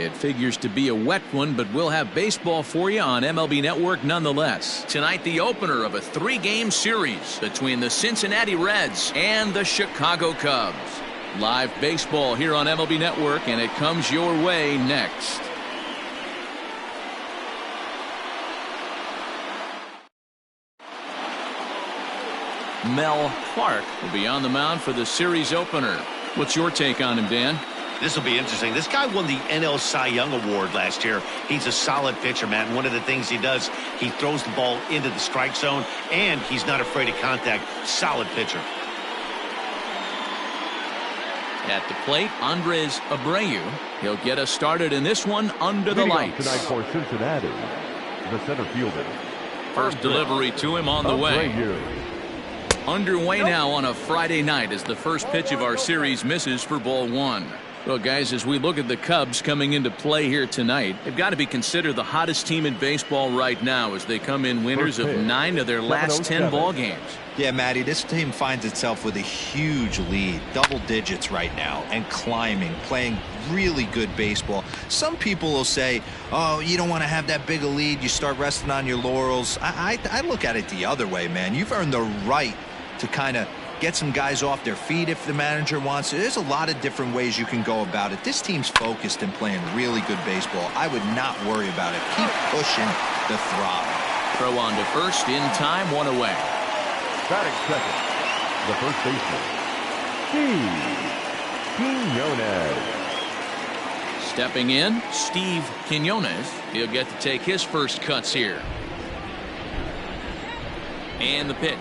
It figures to be a wet one, but we'll have baseball for you on MLB Network nonetheless. Tonight, the opener of a 3-game series between the Cincinnati Reds and the Chicago Cubs. Live baseball here on MLB Network, and it comes your way next. Mel Clark will be on the mound for the series opener. What's your take on him, Dan? This will be interesting. This guy won the NL Cy Young Award last year. He's a solid pitcher, man. One of the things he does, he throws the ball into the strike zone, and he's not afraid of contact. Solid pitcher. At the plate, Andres Abreu. He'll get us started in this one under the lights. Tonight for Cincinnati, the center fielder. First delivery to him on the way. Underway now on a Friday night as the first pitch of our series misses for ball 1. Well, guys, as we look at the Cubs coming into play here tonight, they've got to be considered the hottest team in baseball right now as they come in winners of 9 of their last 10 ball games. Yeah, Matty, this team finds itself with a huge lead, double digits right now, and climbing, playing really good baseball. Some people will say, oh, you don't want to have that big a lead, you start resting on your laurels. I look at it the other way, man. You've earned the right to kind of get some guys off their feet if the manager wants to. There's a lot of different ways you can go about it. This team's focused and playing really good baseball. I would not worry about it. Keep pushing the throttle. Throw on to first in time, 1 away. Batting second, the first baseman, Steve Quinones. Stepping in, Steve Quinones. He'll get to take his first cuts here. And the pitch.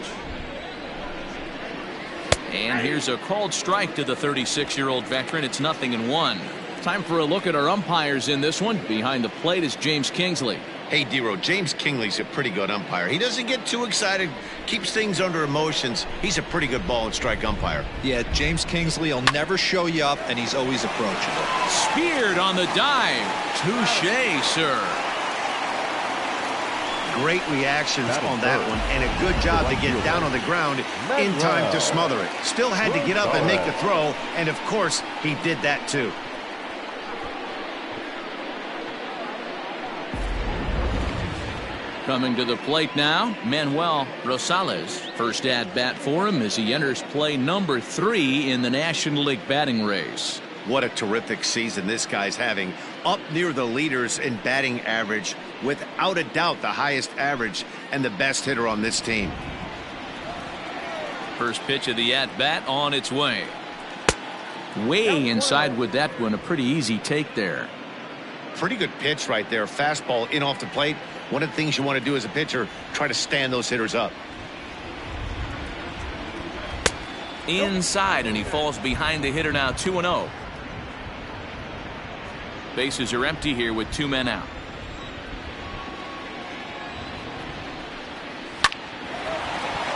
And here's a called strike to the 36-year-old veteran. It's 0-1. Time for a look at our umpires in this one. Behind the plate is James Kingsley. Hey, D-Row, James Kingsley's a pretty good umpire. He doesn't get too excited, keeps things under emotions. He's a pretty good ball and strike umpire. Yeah, James Kingsley will never show you up, and he's always approachable. Speared on the dive. Touché, sir. Great reactions on that one, and a good job to get down on the ground in time to smother it. Still had to get up and make the throw, and of course, he did that too. Coming to the plate now, Manuel Rosales. First at bat for him as he enters play number 3 in the National League batting race. What a terrific season this guy's having. Up near the leaders in batting average, without a doubt the highest average and the best hitter on this team. First pitch of the at-bat on its way. Way inside with that one, a pretty easy take there. Pretty good pitch right there. Fastball in off the plate. One of the things you want to do as a pitcher, try to stand those hitters up. Inside, and he falls behind the hitter now, 2-0. Bases are empty here with 2 men out.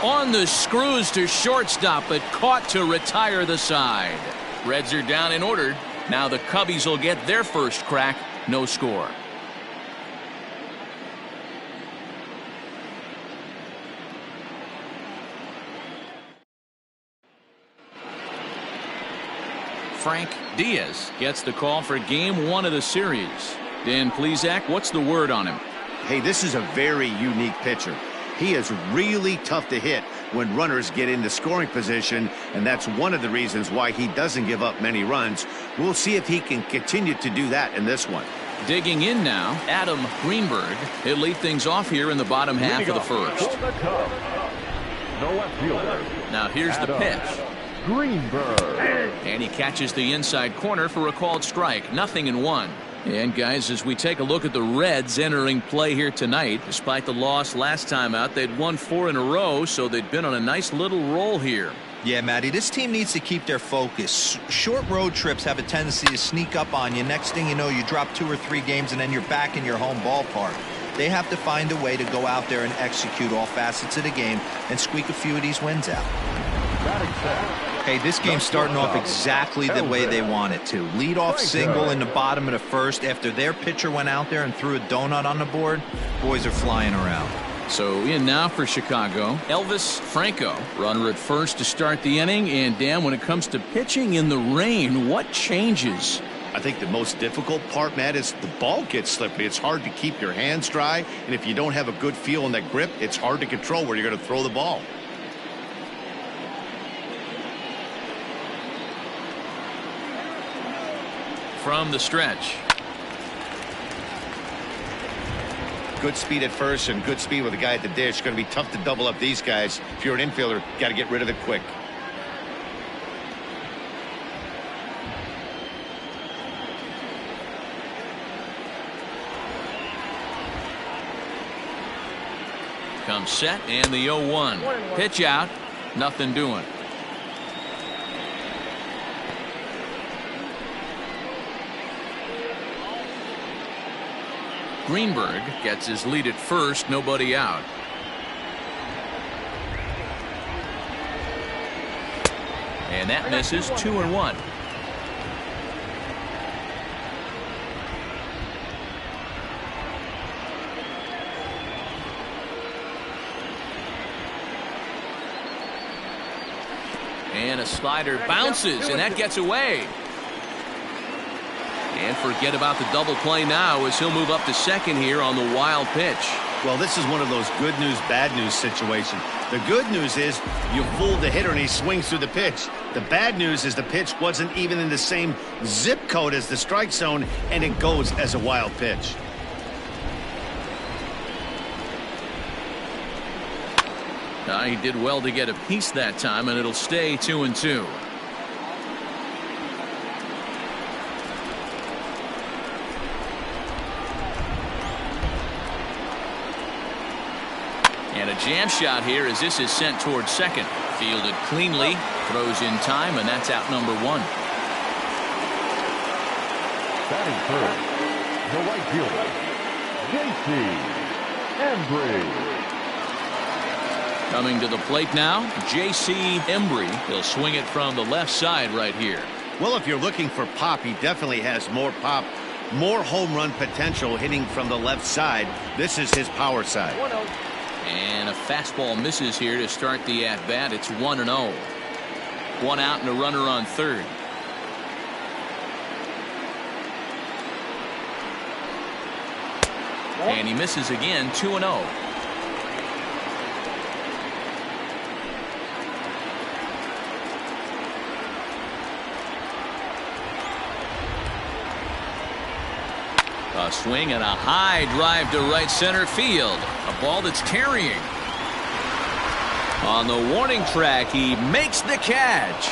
On the screws to shortstop, but caught to retire the side. Reds are down and ordered. Now the Cubbies will get their first crack. No score. Frank Diaz gets the call for game 1 of the series. Dan Plesac, what's the word on him? Hey, this is a very unique pitcher. He is really tough to hit when runners get into scoring position, and that's one of the reasons why he doesn't give up many runs. We'll see if he can continue to do that in this one. Digging in now, Adam Greenberg. He'll lead things off here in the bottom half of the first. Now here's the pitch. Greenberg. And he catches the inside corner for a called strike. 0-1. And guys, as we take a look at the Reds entering play here tonight, despite the loss last time out, they'd won 4 in a row, so they'd been on a nice little roll here. Yeah, Matty, this team needs to keep their focus. Short road trips have a tendency to sneak up on you. Next thing you know, you drop 2 or 3 games, and then you're back in your home ballpark. They have to find a way to go out there and execute all facets of the game and squeak a few of these wins out. Hey, this game's starting off exactly the way they want it to. Lead-off single in the bottom of the first after their pitcher went out there and threw a donut on the board. Boys are flying around. So in now for Chicago, Elvis Franco, runner at first to start the inning. And Dan, when it comes to pitching in the rain, what changes? I think the most difficult part, Matt, is the ball gets slippery. It's hard to keep your hands dry, and if you don't have a good feel in that grip, it's hard to control where you're going to throw the ball. From the stretch. Good speed at first and good speed with the guy at the dish. It's going to be tough to double up these guys. If you're an infielder, got to get rid of it quick. Comes set and the 0-1. Pitch out. Nothing doing. Greenberg gets his lead at first, nobody out. And that misses. 2-1. And a slider bounces, and that gets away. And forget about the double play now as he'll move up to second here on the wild pitch. Well, this is one of those good news, bad news situations. The good news is you fooled the hitter and he swings through the pitch. The bad news is the pitch wasn't even in the same zip code as the strike zone, and it goes as a wild pitch. He did well to get a piece that time, and it'll stay 2-2. And a jam shot here as this is sent towards second. Fielded cleanly, throws in time, and that's out number 1. Batting first, the right fielder, J.C. Embry. Coming to the plate now, J.C. Embry. He'll swing it from the left side right here. Well, if you're looking for pop, he definitely has more pop, more home run potential hitting from the left side. This is his power side. And a fastball misses here to start the at-bat. It's 1-0. 1 out and a runner on third. And he misses again. 2-0. A swing and a high drive to right center field. A ball that's carrying. On the warning track, he makes the catch.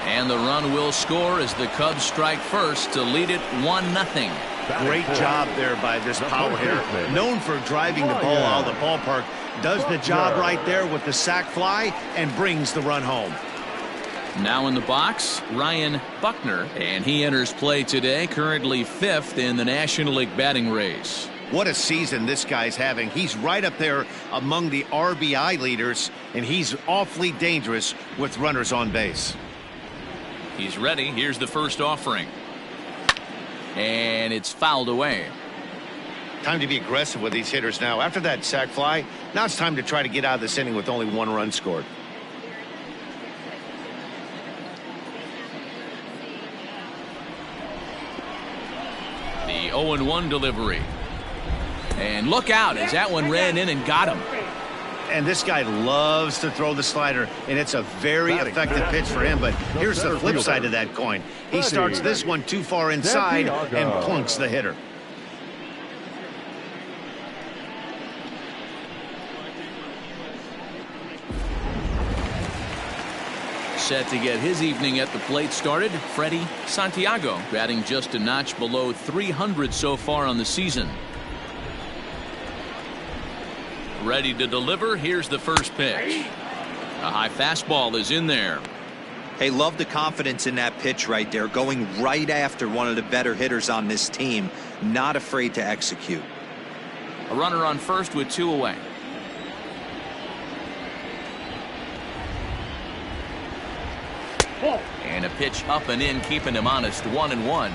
And the run will score as the Cubs strike first to lead it 1-0. Great job there by this power hitter. Known for driving the ball out of the ballpark. Does the job right there with the sac fly and brings the run home. Now in the box, Ryan Buckner, and he enters play today, currently 5th in the National League batting race. What a season this guy's having. He's right up there among the RBI leaders, and he's awfully dangerous with runners on base. He's ready. Here's the first offering. And it's fouled away. Time to be aggressive with these hitters now. After that sac fly, now it's time to try to get out of this inning with only 1 run scored. The 0-1 delivery. And look out as that one ran in and got him. And this guy loves to throw the slider, and it's a very effective pitch for him. But here's the flip side of that coin. He starts this one too far inside and plunks the hitter. Set to get his evening at the plate started, Freddie Santiago, batting just a notch below 300 so far on the season. Ready to deliver. Here's the first pitch. A high fastball is in there. Hey, love the confidence in that pitch right there, going right after one of the better hitters on this team, not afraid to execute. A runner on first with 2 away. And a pitch up and in, keeping him honest. 1-1.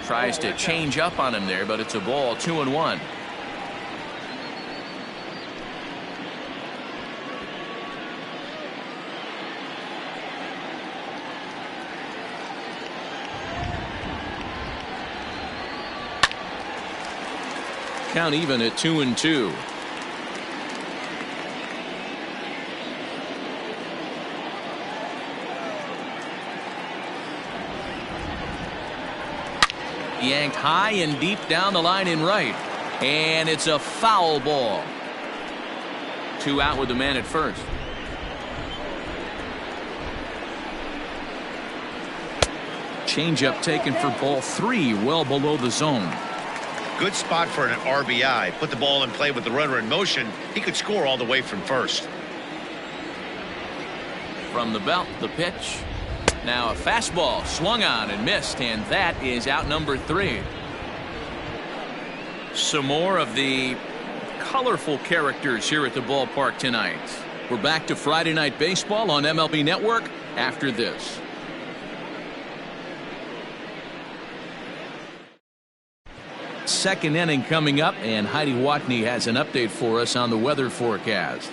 Tries to change up on him there, but it's a ball. 2-1. count even at 2-2. Yanked high and deep down the line in right. And it's a foul ball. 2 out with the man at first. Changeup taken for ball 3, well below the zone. Good spot for an RBI. Put the ball in play with the runner in motion. He could score all the way from first. From the belt, the pitch. Now a fastball swung on and missed, and that is out number 3. Some more of the colorful characters here at the ballpark tonight. We're back to Friday Night Baseball on MLB Network after this. Second inning coming up, and Heidi Watney has an update for us on the weather forecast.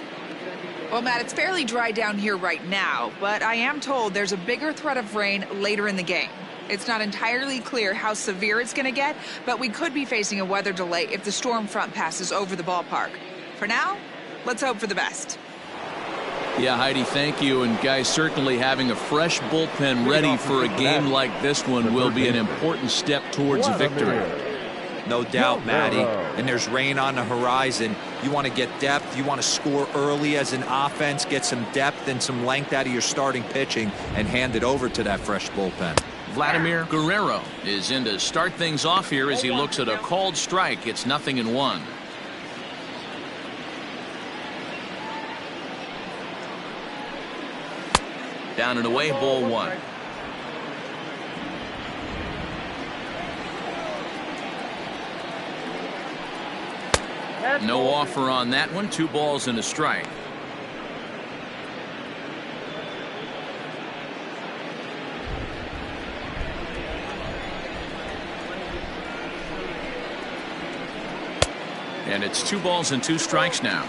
Well, Matt, it's fairly dry down here right now, but I am told there's a bigger threat of rain later in the game. It's not entirely clear how severe it's going to get, but we could be facing a weather delay if the storm front passes over the ballpark. For now, let's hope for the best. Yeah, Heidi, thank you. And guys, certainly having a fresh bullpen ready for a game like this one will be an important step towards a victory. No doubt, Matty. And there's rain on the horizon. You want to get depth. You want to score early as an offense, get some depth and some length out of your starting pitching, and hand it over to that fresh bullpen. Vladimir Guerrero is in to start things off here as he looks at a called strike. It's 0-1. Down and away, ball 1. No offer on that one. 2 balls and a strike. And it's 2 balls and 2 strikes now.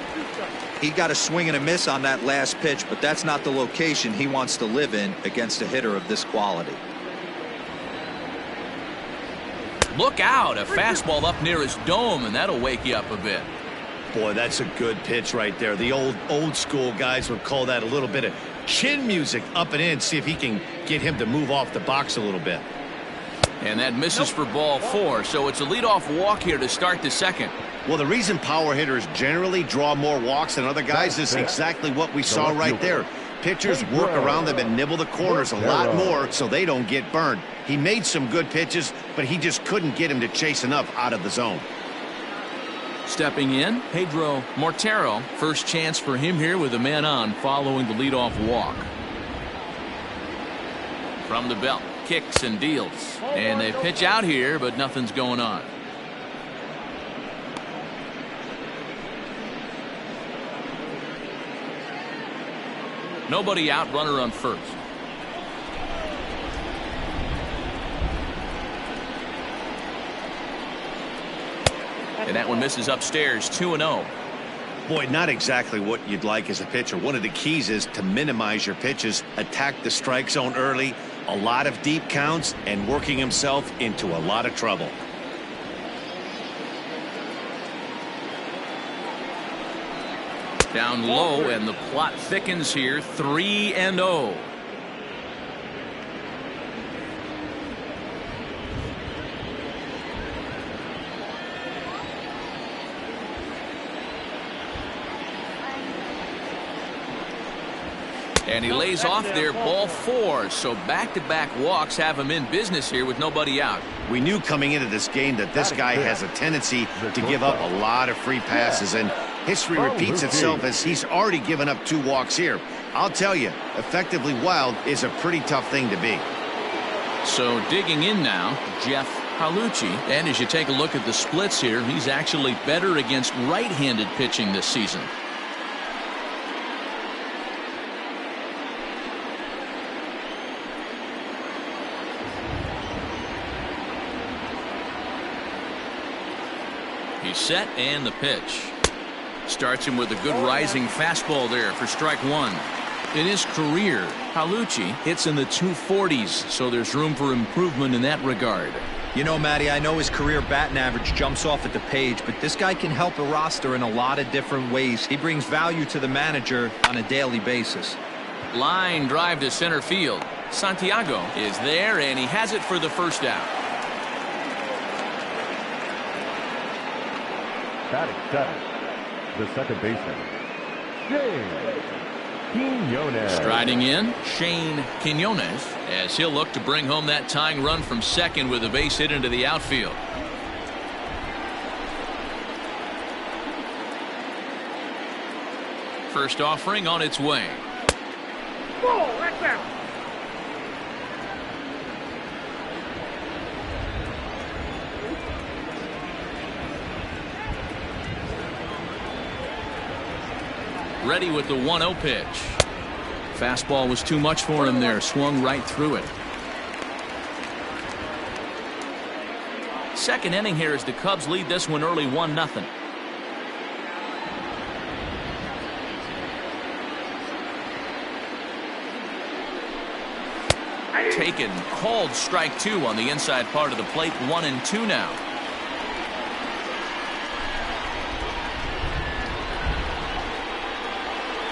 He got a swing and a miss on that last pitch, but that's not the location he wants to live in against a hitter of this quality. Look out, a fastball up near his dome, and that'll wake you up a bit. Boy, that's a good pitch right there. The old school guys would call that a little bit of chin music up and in. See if he can get him to move off the box a little bit. And that misses for ball 4, so it's a leadoff walk here to start the second. Well, the reason power hitters generally draw more walks than other guys is exactly what we saw right there. Pitchers work around them and nibble the corners a lot more so they don't get burned. He made some good pitches, but he just couldn't get him to chase enough out of the zone. Stepping in, Pedro Mortero. First chance for him here with a man on following the leadoff walk. From the belt, kicks and deals. And they pitch out here, but nothing's going on. Nobody out, runner on first. And that one misses upstairs, 2-0. Boy, not exactly what you'd like as a pitcher. One of the keys is to minimize your pitches, attack the strike zone early, a lot of deep counts, and working himself into a lot of trouble. Down low, and the plot thickens here, 3-0. And he lays off there, ball 4. So back-to-back walks have him in business here with nobody out. We knew coming into this game that this guy has a tendency to give up a lot of free passes, and history repeats itself as he's already given up 2 walks here. I'll tell you, effectively wild is a pretty tough thing to be. So digging in now, Jeff Palucci. And as you take a look at the splits here, he's actually better against right-handed pitching this season. He's set, and the pitch. Starts him with a good rising fastball there for strike 1. In his career, Palucci hits in the 240s, so there's room for improvement in that regard. You know, Matty, I know his career batting average jumps off at the page, but this guy can help a roster in a lot of different ways. He brings value to the manager on a daily basis. Line drive to center field. Santiago is there, and he has it for the first out. Batting seventh, the second baseman, Shane Quinones. Striding in, Shane Quinones, as he'll look to bring home that tying run from second with a base hit into the outfield. First offering on its way. Ready with the 1-0 pitch. Fastball was too much for him there. Swung right through it. Second inning here as the Cubs lead this one early 1-0. Taken, called strike two on the inside part of the plate. 1-2 now.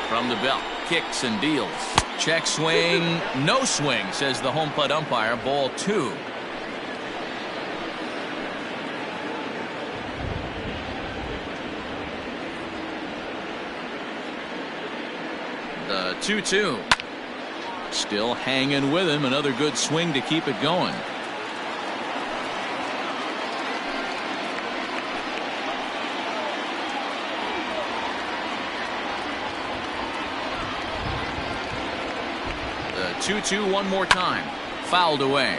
From the belt, kicks and deals. Check swing, no swing, says the home plate umpire. Ball 2. The 2-2. Still hanging with him. Another good swing to keep it going. The 2-2 one more time. Fouled away.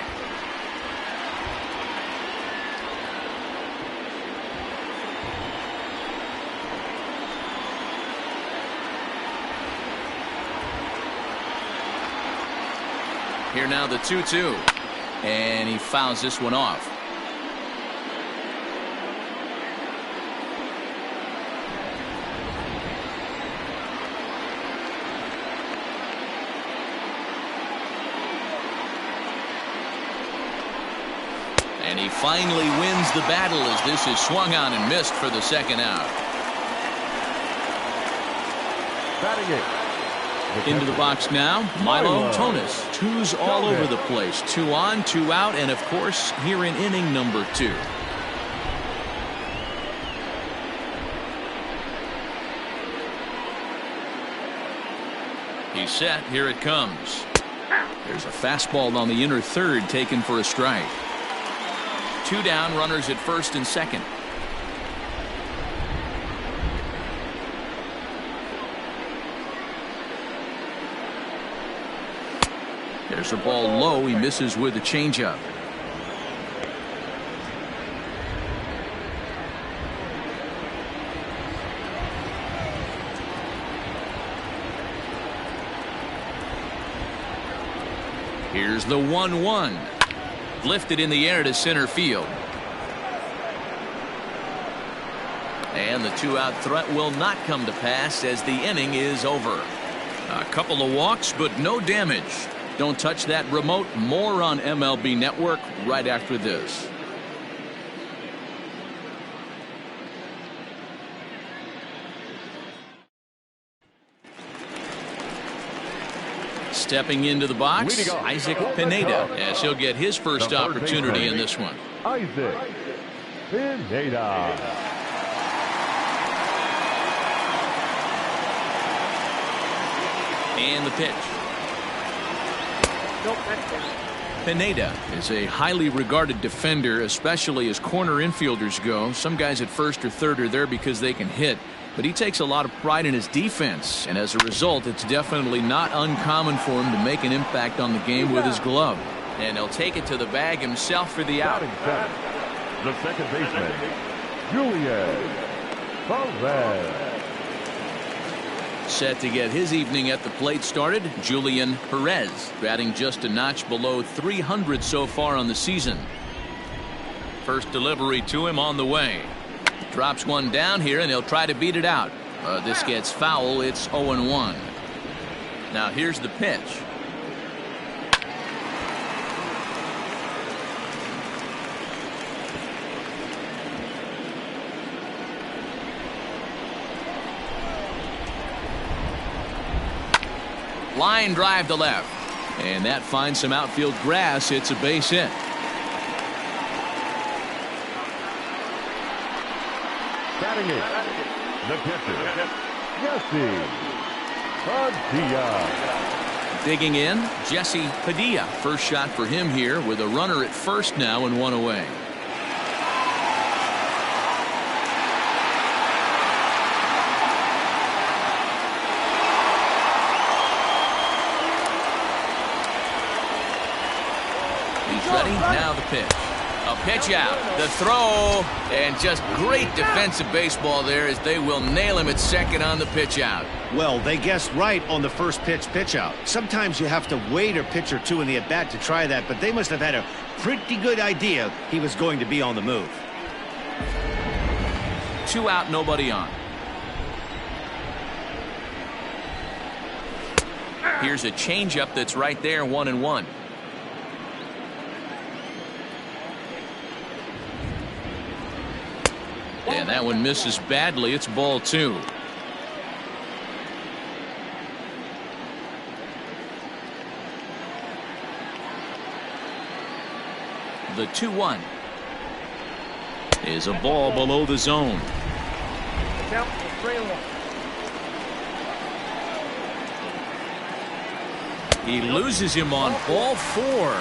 Here now the 2-2. And he fouls this one off. And he finally wins the battle as this is swung on and missed for the second out. Batting it. Into the box now, Milo Tonis. Twos all over the place. 2 on, 2 out, and of course here in inning number 2. He's set. Here it comes. There's a fastball on the inner third taken for a strike. 2 down, runners at first and second. There's a ball low. He misses with the changeup. Here's the 1-1. Lifted in the air to center field. And the 2-out threat will not come to pass as the inning is over. A couple of walks, but no damage. Don't touch that remote. More on MLB Network right after this. Stepping into the box, Isaac Pineda, as he'll get his first opportunity in this one. Isaac Pineda. And the pitch. Pineda is a highly regarded defender, especially as corner infielders go. Some guys at first or third are there because they can hit, but he takes a lot of pride in his defense, and as a result it's definitely not uncommon for him to make an impact on the game with his glove. And he'll take it to the bag himself for the out. The second baseman, Julian Perez. Set to get his evening at the plate started, Julian Perez, batting just a notch below 300 so far on the season. First delivery to him on the way. Drops one down here, and he'll try to beat it out. This gets foul. It's 0-1. Now here's the pitch. Line drive to left. And that finds some outfield grass. It's a base hit. Batting it, the pitcher, Jesse Padilla. Digging in, Jesse Padilla. First shot for him here with a runner at first now and one away. He's ready. Now the pitch. A pitch out. The throw. And just great defensive baseball there as they will nail him at second on the pitch out. Well, they guessed right on the first pitch out. Sometimes you have to wait a pitch or two in the at-bat to try that, but they must have had a pretty good idea he was going to be on the move. 2 out, nobody on. Here's a changeup that's right there, 1-1. And that one misses badly. It's ball 2. The 2-1 is a ball below the zone. He loses him on ball 4.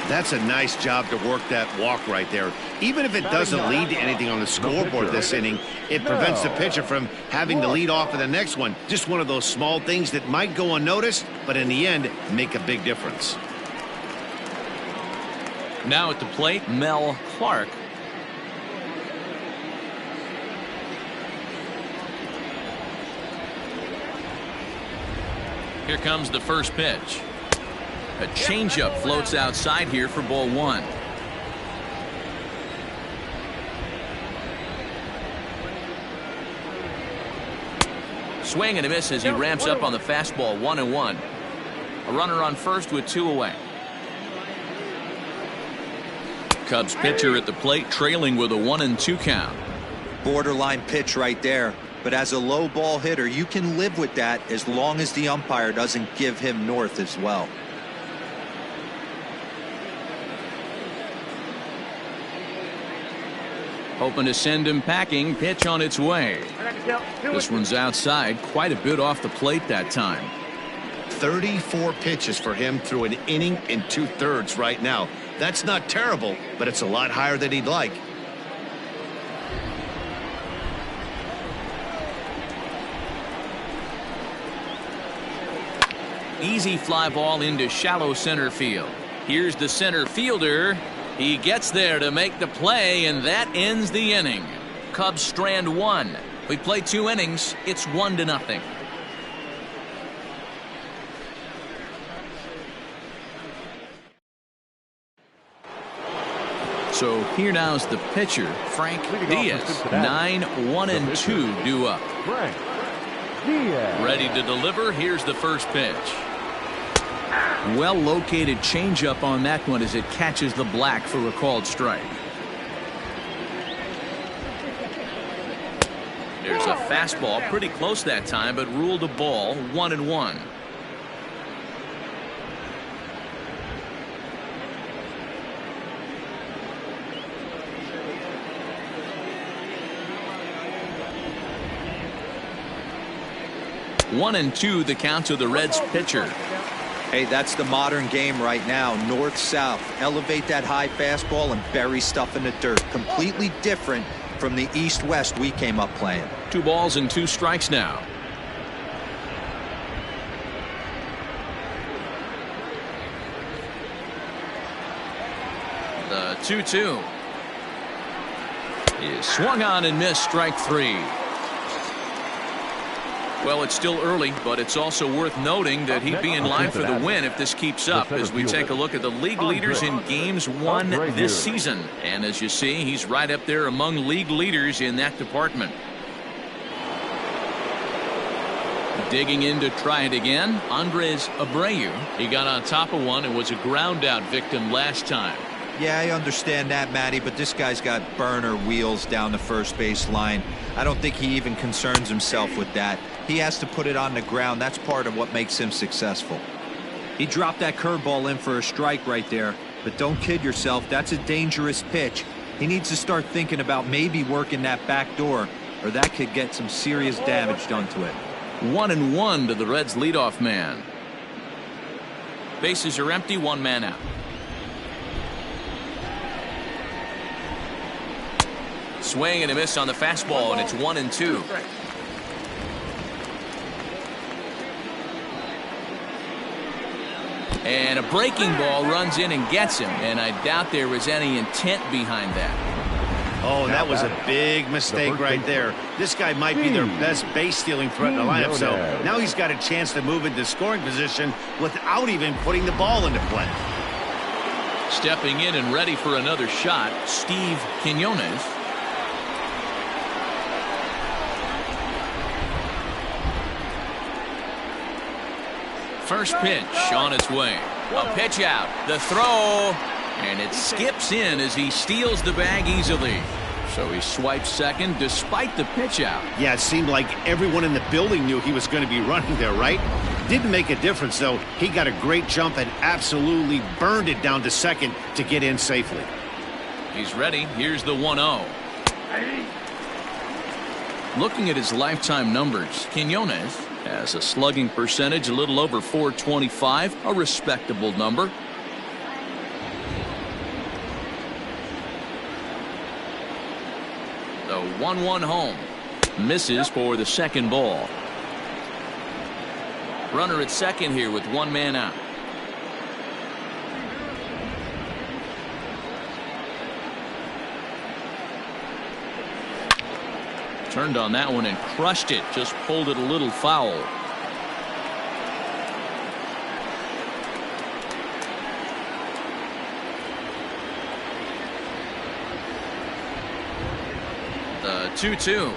That's a nice job to work that walk right there. Even if it doesn't lead to anything on the scoreboard this inning, it prevents the pitcher from having to lead off for the next one. Just one of those small things that might go unnoticed, but in the end, make a big difference. Now at the plate, Mel Clark. Here comes the first pitch. A changeup floats outside here for ball 1. Swing and a miss as he ramps up on the fastball. 1-1. A runner on first with 2 away. Cubs pitcher at the plate trailing with a 1-2 count. Borderline pitch right there. But as a low ball hitter, you can live with that as long as the umpire doesn't give him north as well. Hoping to send him packing. Pitch on its way. This one's outside, quite a bit off the plate that time. 34 pitches for him through an inning and 2/3 right now. That's not terrible, but it's a lot higher than he'd like. Easy fly ball into shallow center field. Here's the center fielder. He gets there to make the play, and that ends the inning. Cubs strand 1. We play 2 innings. It's 1-0. So here now's the pitcher, Frank Diaz. 9, 1, and 2 due up. Frank Diaz. Ready to deliver. Here's the first pitch. Well located changeup on that one as it catches the black for a called strike. There's a fastball pretty close that time, but ruled a ball. 1-1. One and 2 the count to the Reds pitcher. Hey, that's the modern game right now. North-south. Elevate that high fastball and bury stuff in the dirt. Completely different from the east-west we came up playing. 2 balls and 2 strikes now. The 2-2 is swung on and missed. Strike 3. Well, it's still early, but it's also worth noting that he'd be in line for the win if this keeps up as we take a look at the league leaders in games won this season. And as you see, he's right up there among league leaders in that department. Digging in to try it again, Andres Abreu. He got on top of one and was a ground out victim last time. Yeah, I understand that, Matty, but this guy's got burner wheels down the first base line. I don't think he even concerns himself with that. He has to put it on the ground. That's part of what makes him successful. He dropped that curveball in for a strike right there. But don't kid yourself, that's a dangerous pitch. He needs to start thinking about maybe working that back door, or that could get some serious damage done to it. 1-1 to the Reds' leadoff man. Bases are empty, one man out. Swing and a miss on the fastball, and it's 1-2. And a breaking ball runs in and gets him, and I doubt there was any intent behind that. Oh, that was a big mistake right there. This guy might be their best base stealing threat in the lineup, so now he's got a chance to move into scoring position without even putting the ball into play. Stepping in and ready for another shot, Steve Quinones. First pitch on its way. A pitch out. The throw. And it skips in as he steals the bag easily. So he swipes second despite the pitch out. Yeah, it seemed like everyone in the building knew he was going to be running there, right? Didn't make a difference, though. He got a great jump and absolutely burned it down to second to get in safely. He's ready. Here's the 1-0. Looking at his lifetime numbers, Quinones has a slugging percentage a little over .425, a respectable number. The 1-1 home. Misses for the second ball. Runner at second here with one man out. Turned on that one and crushed it. Just pulled it a little foul. The 2-2.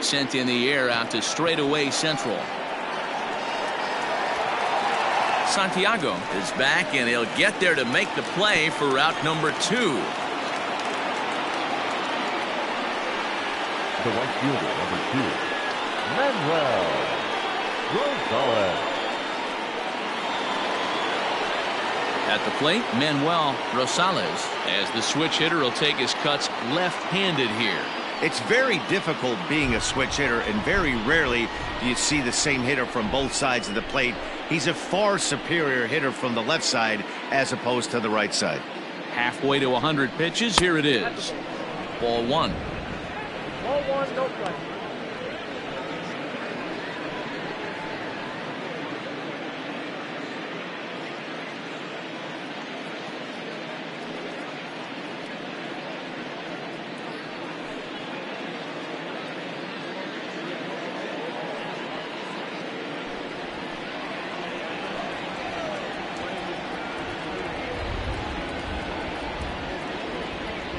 Sent in the air out to straightaway central. Santiago is back, and he'll get there to make the play for route number 2. The right fielder, number 2, Manuel Rosales. At the plate, Manuel Rosales, as the switch hitter will take his cuts left-handed here. It's very difficult being a switch hitter, and very rarely do you see the same hitter from both sides of the plate. He's a far superior hitter from the left side as opposed to the right side. Halfway to 100 pitches. Here it is. Ball 1. Ball 1, no play.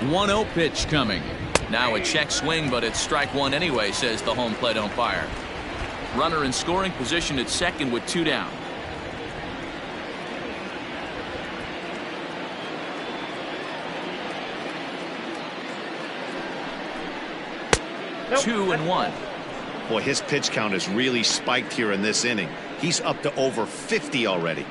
One 1-0 pitch coming. Now a check swing, but it's strike one anyway, says the home plate umpire. Runner in scoring position at second with 2 down. Nope. 2-1. Boy, his pitch count has really spiked here in this inning. He's up to over 50 already.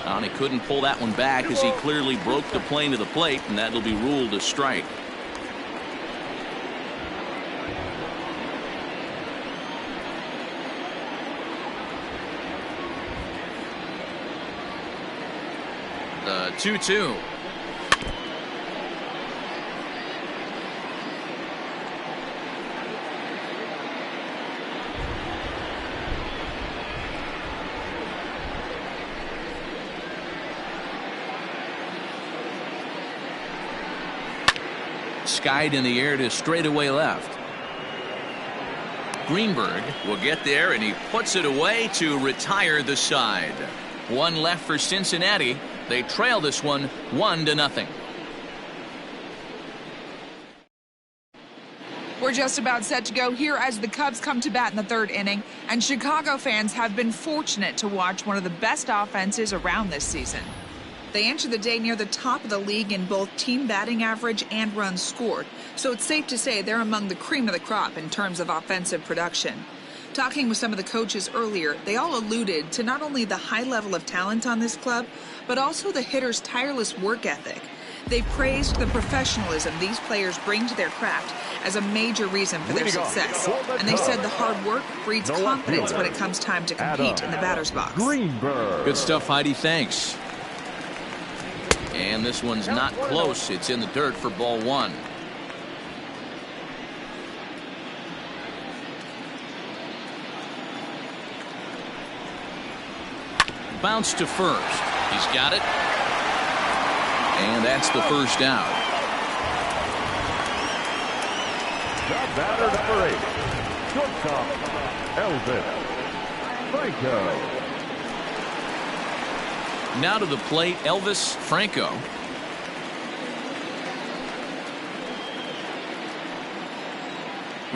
And he couldn't pull that one back as he clearly broke the plane to the plate, and that'll be ruled a strike. The 2-2. Skied in the air to straightaway left. Greenberg will get there, and he puts it away to retire the side. One left for Cincinnati. They trail this one 1-0. We're just about set to go here as the Cubs come to bat in the third inning, and Chicago fans have been fortunate to watch one of the best offenses around this season. They enter the day near the top of the league in both team batting average and runs scored, so it's safe to say they're among the cream of the crop in terms of offensive production. Talking with some of the coaches earlier, they all alluded to not only the high level of talent on this club, but also the hitters' tireless work ethic. They praised the professionalism these players bring to their craft as a major reason for their success. And they said the hard work breeds confidence when it comes time to compete in the batter's box. Good stuff, Heidi. Thanks. And this one's not close. It's in the dirt for ball one. Bounce to first. He's got it. And that's the first out. The batter, number 8, shortstop, Elvis Franco. Now to the plate, Elvis Franco.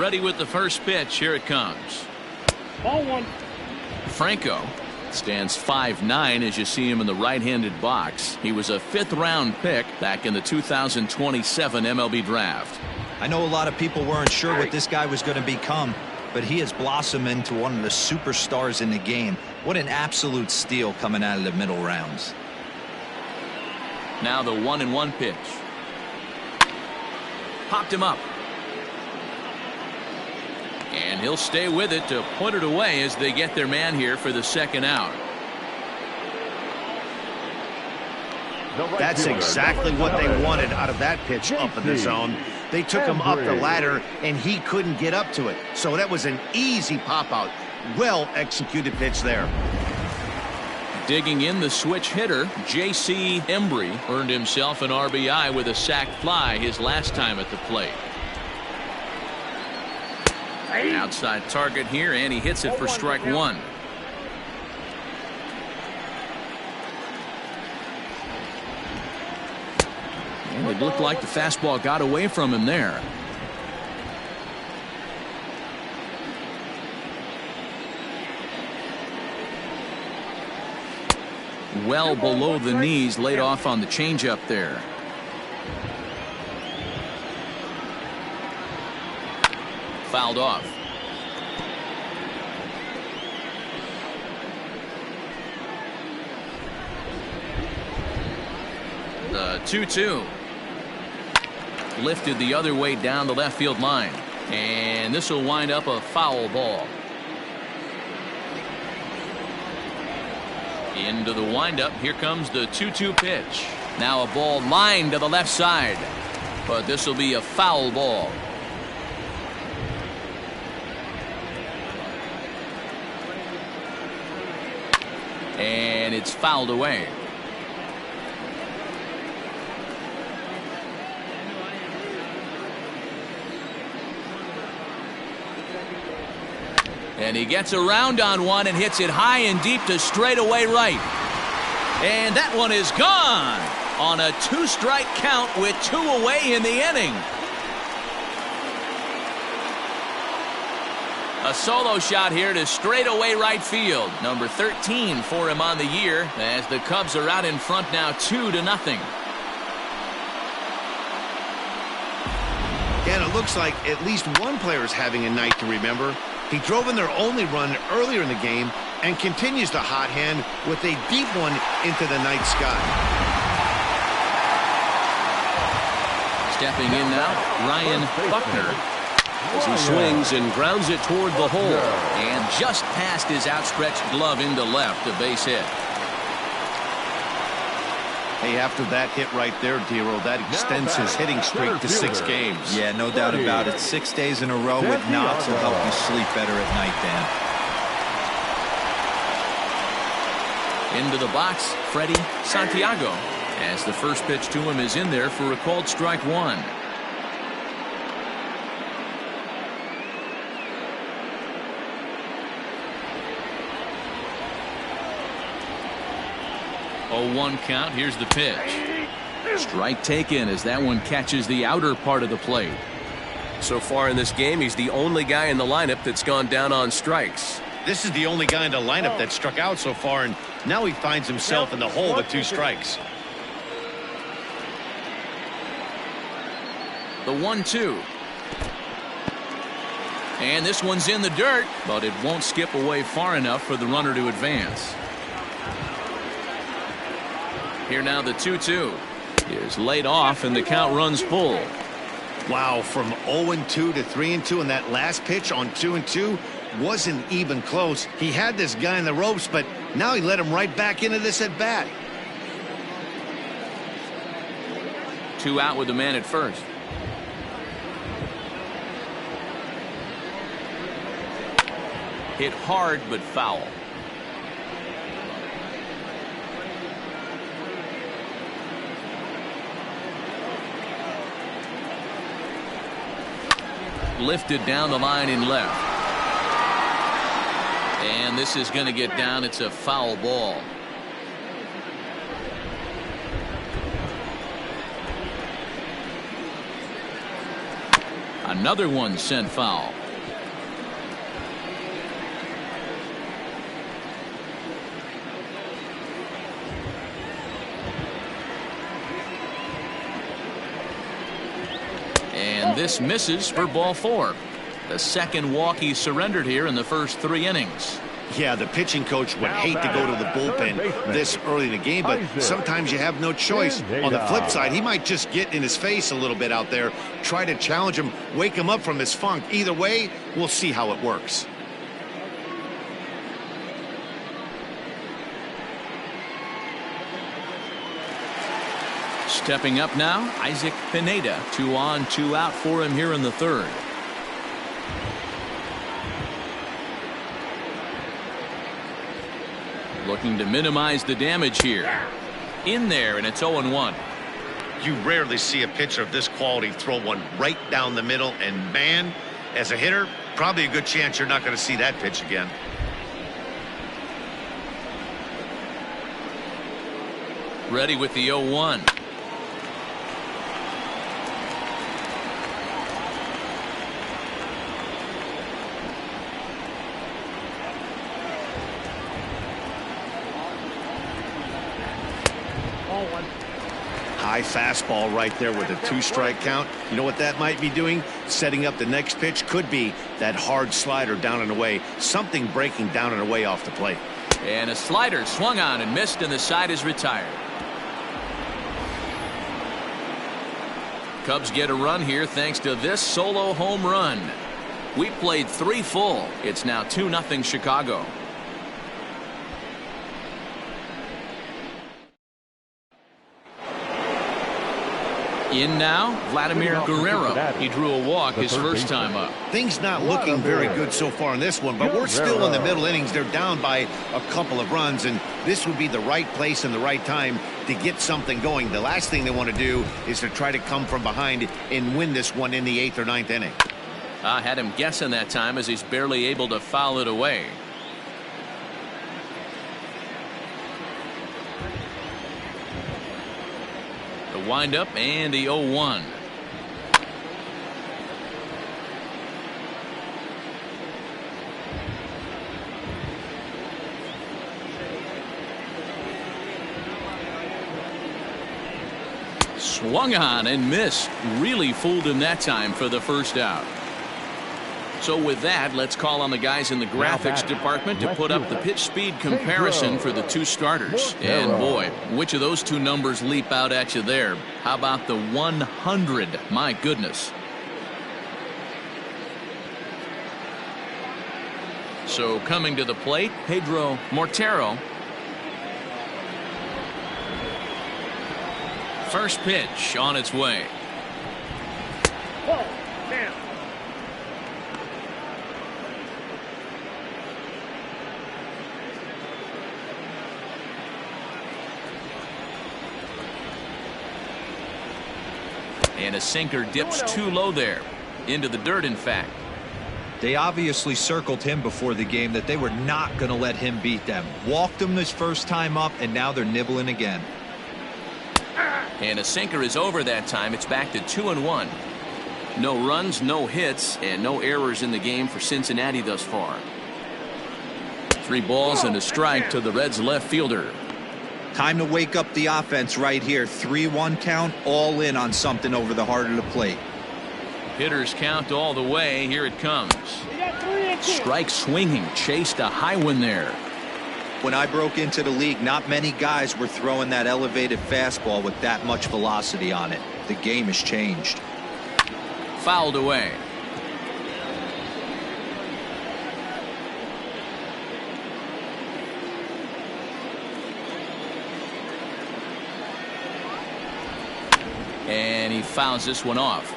Ready with the first pitch. Here it comes. Ball one. Franco stands 5'9" as you see him in the right-handed box. He was a 5th-round pick back in the 2027 MLB draft. I know a lot of people weren't sure what this guy was going to become, but he has blossomed into one of the superstars in the game. What an absolute steal coming out of the middle rounds. Now the 1-1 pitch. Popped him up. And he'll stay with it to put it away as they get their man here for the second out. That's exactly what they wanted out of that pitch up in the zone. They took him up the ladder, and he couldn't get up to it. So that was an easy pop-out. Well-executed pitch there. Digging in, the switch hitter, J.C. Embry, earned himself an RBI with a sac fly his last time at the plate. Outside target here, and he hits it for strike one. And it looked like the fastball got away from him there. Well below the knees, laid off on the changeup there. Fouled off. The 2-2. Lifted the other way down the left field line. And this will wind up a foul ball. Into the windup. Here comes the 2-2 pitch. Now a ball lined to the left side. But this will be a foul ball. And it's fouled away. And he gets around on one and hits it high and deep to straightaway right. And that one is gone on a 2-strike count with 2 away in the inning. A solo shot here to straightaway right field. Number 13 for him on the year as the Cubs are out in front now 2-0. And it looks like at least one player is having a night to remember. He drove in their only run earlier in the game and continues the hot hand with a deep one into the night sky. Stepping in now, Ryan Buckner. As he swings and grounds it toward the hole. And just past his outstretched glove into left, a base hit. Hey, after that hit right there, Dero, that extends his hitting streak to 6 games. Yeah, no doubt about it. 6 days in a row with knocks will help you sleep better at night, Dan. Into the box, Freddie Santiago. As the first pitch to him is in there for a called strike 1. Oh, 1 count. Here's the pitch. Strike taken as that one catches the outer part of the plate. So far in this game, he's the only guy in the lineup that's gone down on strikes. This is the only guy in the lineup that struck out so far, and now he finds himself in the hole with 2 strikes. The 1-2. And this one's in the dirt, but it won't skip away far enough for the runner to advance. Here now the 2-2 is laid off and the count runs full. Wow, from 0-2 to 3-2, and that last pitch on 2-2 wasn't even close. He had this guy in the ropes, but now he let him right back into this at bat. 2 out with the man at first. Hit hard but foul. Lifted down the line in left. And this is going to get down. It's a foul ball. Another one sent foul. And this misses for ball 4. The second walk he surrendered here in the first 3 innings. Yeah, the pitching coach would hate to go to the bullpen this early in the game, but sometimes you have no choice. On the flip side, he might just get in his face a little bit out there, try to challenge him, wake him up from his funk. Either way, we'll see how it works. Stepping up now, Isaac Pineda. 2 on, 2 out for him here in the 3rd. Looking to minimize the damage here. In there, and it's 0-1. You rarely see a pitcher of this quality throw one right down the middle, and man, as a hitter, probably a good chance you're not going to see that pitch again. Ready with the 0-1. High fastball right there with a 2-strike count. You know what that might be doing? Setting up the next pitch. Could be that hard slider down and away. Something breaking down and away off the plate. And a slider swung on and missed, and the side is retired. Cubs get a run here thanks to this solo home run. We played 3 full. It's now 2-0 Chicago. In now, Vladimir Guerrero. He drew a walk his first time up. Things not looking very good so far in this one, but we're still in the middle innings. They're down by a couple of runs, and this would be the right place and the right time to get something going. The last thing they want to do is to try to come from behind and win this one in the 8th or 9th inning. I had him guessing that time as he's barely able to foul it away. The windup and the 0-1. Swung on and missed. Really fooled him that time for the first out. So with that, let's call on the guys in the graphics department to put up the pitch speed comparison for the two starters. And boy, which of those two numbers leap out at you there? How about the 100? My goodness. So coming to the plate, Pedro Mortero. First pitch on its way. And a sinker dips too low there. Into the dirt, in fact. They obviously circled him before the game that they were not going to let him beat them. Walked him his first time up, and now they're nibbling again. And a sinker is over that time. It's back to 2-1. No runs, no hits, and no errors in the game for Cincinnati thus far. 3 balls and a strike to the Reds left fielder. Time to wake up the offense right here. 3-1 count, all in on something over the heart of the plate. Hitters count all the way. Here it comes. Strike swinging. Chased a high one there. When I broke into the league, not many guys were throwing that elevated fastball with that much velocity on it. The game has changed. Fouled away. And he fouls this one off.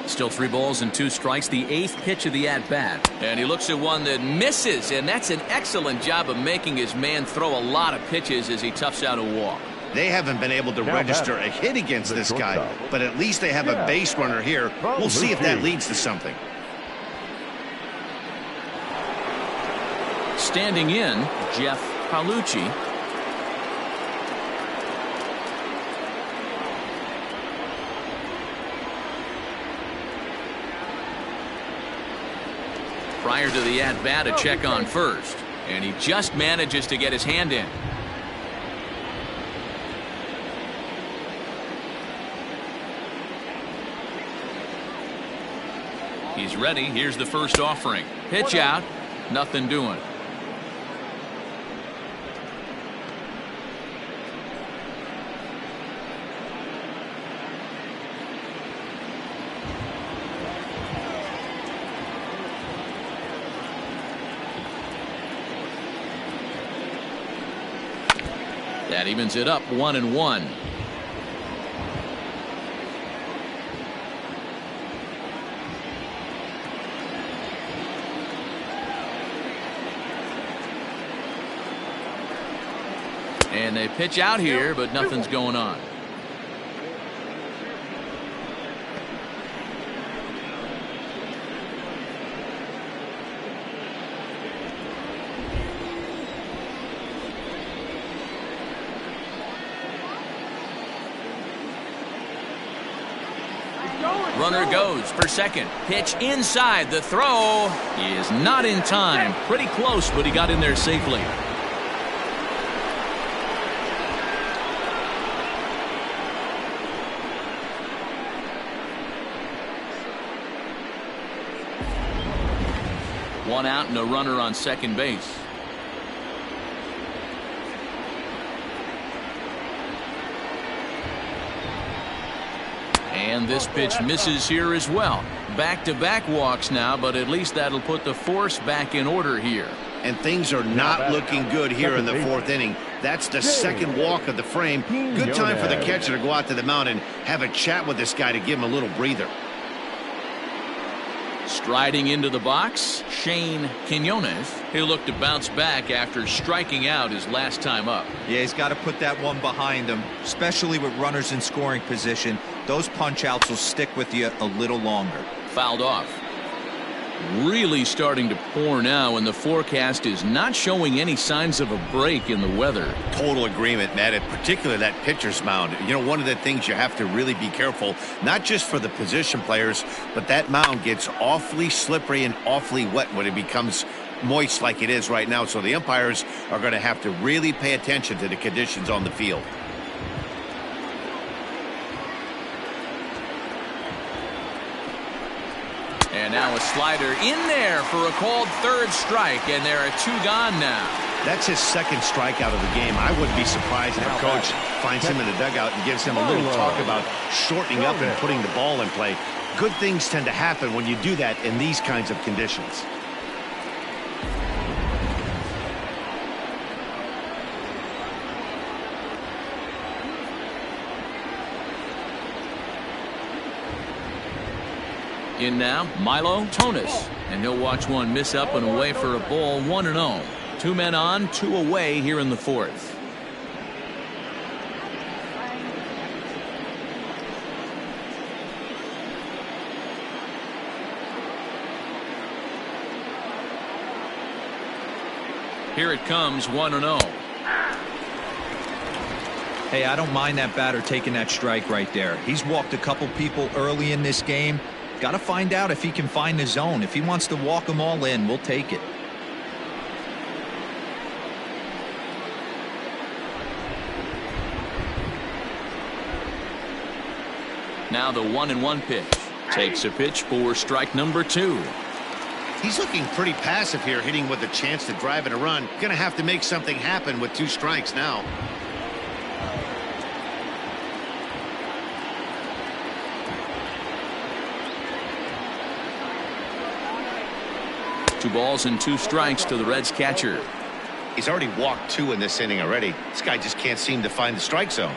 Still 3 balls and 2 strikes. The 8th pitch of the at-bat. And he looks at one that misses, and that's an excellent job of making his man throw a lot of pitches as he toughs out a walk. They haven't been able to register a hit against this guy, but at least they have a base runner here. We'll see if that leads to something. Standing in, Jeff Palucci. Prior to the at-bat, a check on first. And he just manages to get his hand in. He's ready. Here's the first offering. Pitch out. Nothing doing. That evens it up 1-1. And they pitch out here, but nothing's going on. Runner goes for second. Pitch inside. The throw is not in time. Pretty close, but he got in there safely. One out and a runner on second base. And this pitch misses here as well. Back-to-back walks now, but at least that'll put the force back in order here. And things are not looking good here in the 4th inning. That's the second walk of the frame. Good time for the catcher to go out to the mound and have a chat with this guy to give him a little breather. Striding into the box, Shane Quinones. He'll look to bounce back after striking out his last time up. Yeah, he's got to put that one behind him, especially with runners in scoring position. Those punch-outs will stick with you a little longer. Fouled off. Really starting to pour now, and the forecast is not showing any signs of a break in the weather. Total agreement, Matt, and particularly that pitcher's mound. You know, one of the things you have to really be careful, not just for the position players, but that mound gets awfully slippery and awfully wet when it becomes moist like it is right now, so the umpires are going to have to really pay attention to the conditions on the field. And now a slider in there for a called third strike, and there are 2 gone now. That's his second strikeout of the game. I wouldn't be surprised if a coach finds him in the dugout and gives him a little talk about shortening up and putting the ball in play. Good things tend to happen when you do that in these kinds of conditions. In now, Milo Tonis, and he'll watch one miss up and away for a ball, 1-0. 2 men on, 2 away here in the 4th. Here it comes, 1-0. Hey, I don't mind that batter taking that strike right there. He's walked a couple people early in this game. Got to find out if he can find the zone. If he wants to walk them all in, we'll take it. Now the 1-1 pitch. Takes a pitch for strike number 2. He's looking pretty passive here, hitting with a chance to drive in a run. Going to have to make something happen with 2 strikes now. Two balls and 2 strikes to the Reds catcher. He's already walked 2 in this inning already. This guy just can't seem to find the strike zone.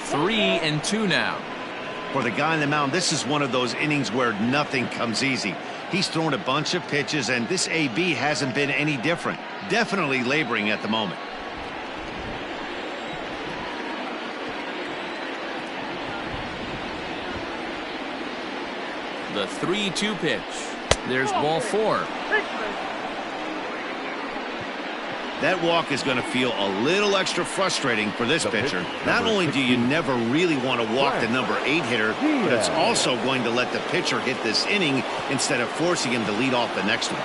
Three and 2 now. For the guy on the mound, this is one of those innings where nothing comes easy. He's thrown a bunch of pitches, and this AB hasn't been any different. Definitely laboring at the moment. The 3-2 pitch. There's ball 4. That walk is going to feel a little extra frustrating for this pitcher. Not only do you never really want to walk the number 8 hitter, but it's also going to let the pitcher hit this inning instead of forcing him to lead off the next one.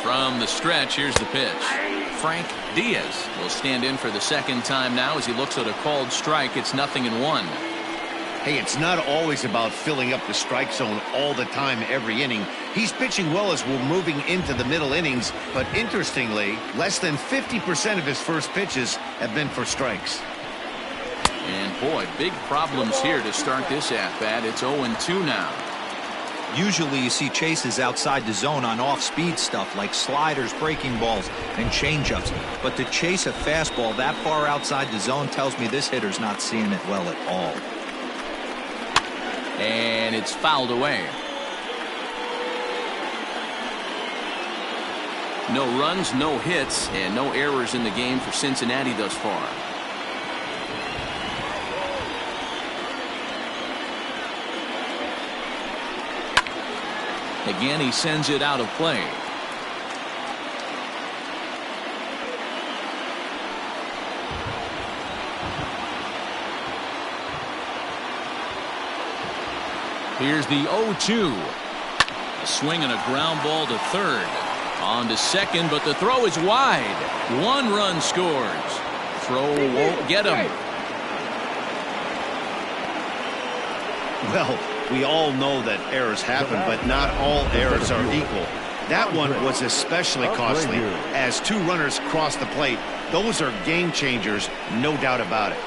From the stretch, here's the pitch. Frank Diaz will stand in for the second time now as he looks at a called strike. It's 0-1. Hey, it's not always about filling up the strike zone all the time every inning. He's pitching well as we're moving into the middle innings, but interestingly, less than 50% of his first pitches have been for strikes. And boy, big problems here to start this at-bat. It's 0-2 now. Usually you see chases outside the zone on off-speed stuff like sliders, breaking balls, and changeups. But to chase a fastball that far outside the zone tells me this hitter's not seeing it well at all. And it's fouled away. No runs, no hits, and no errors in the game for Cincinnati thus far. Again, he sends it out of play. Here's the 0-2. A swing and a ground ball to third. On to second, but the throw is wide. 1 run scores. Throw won't get him. Well, we all know that errors happen, but not all errors are equal. That one was especially costly as 2 runners crossed the plate. Those are game changers, no doubt about it.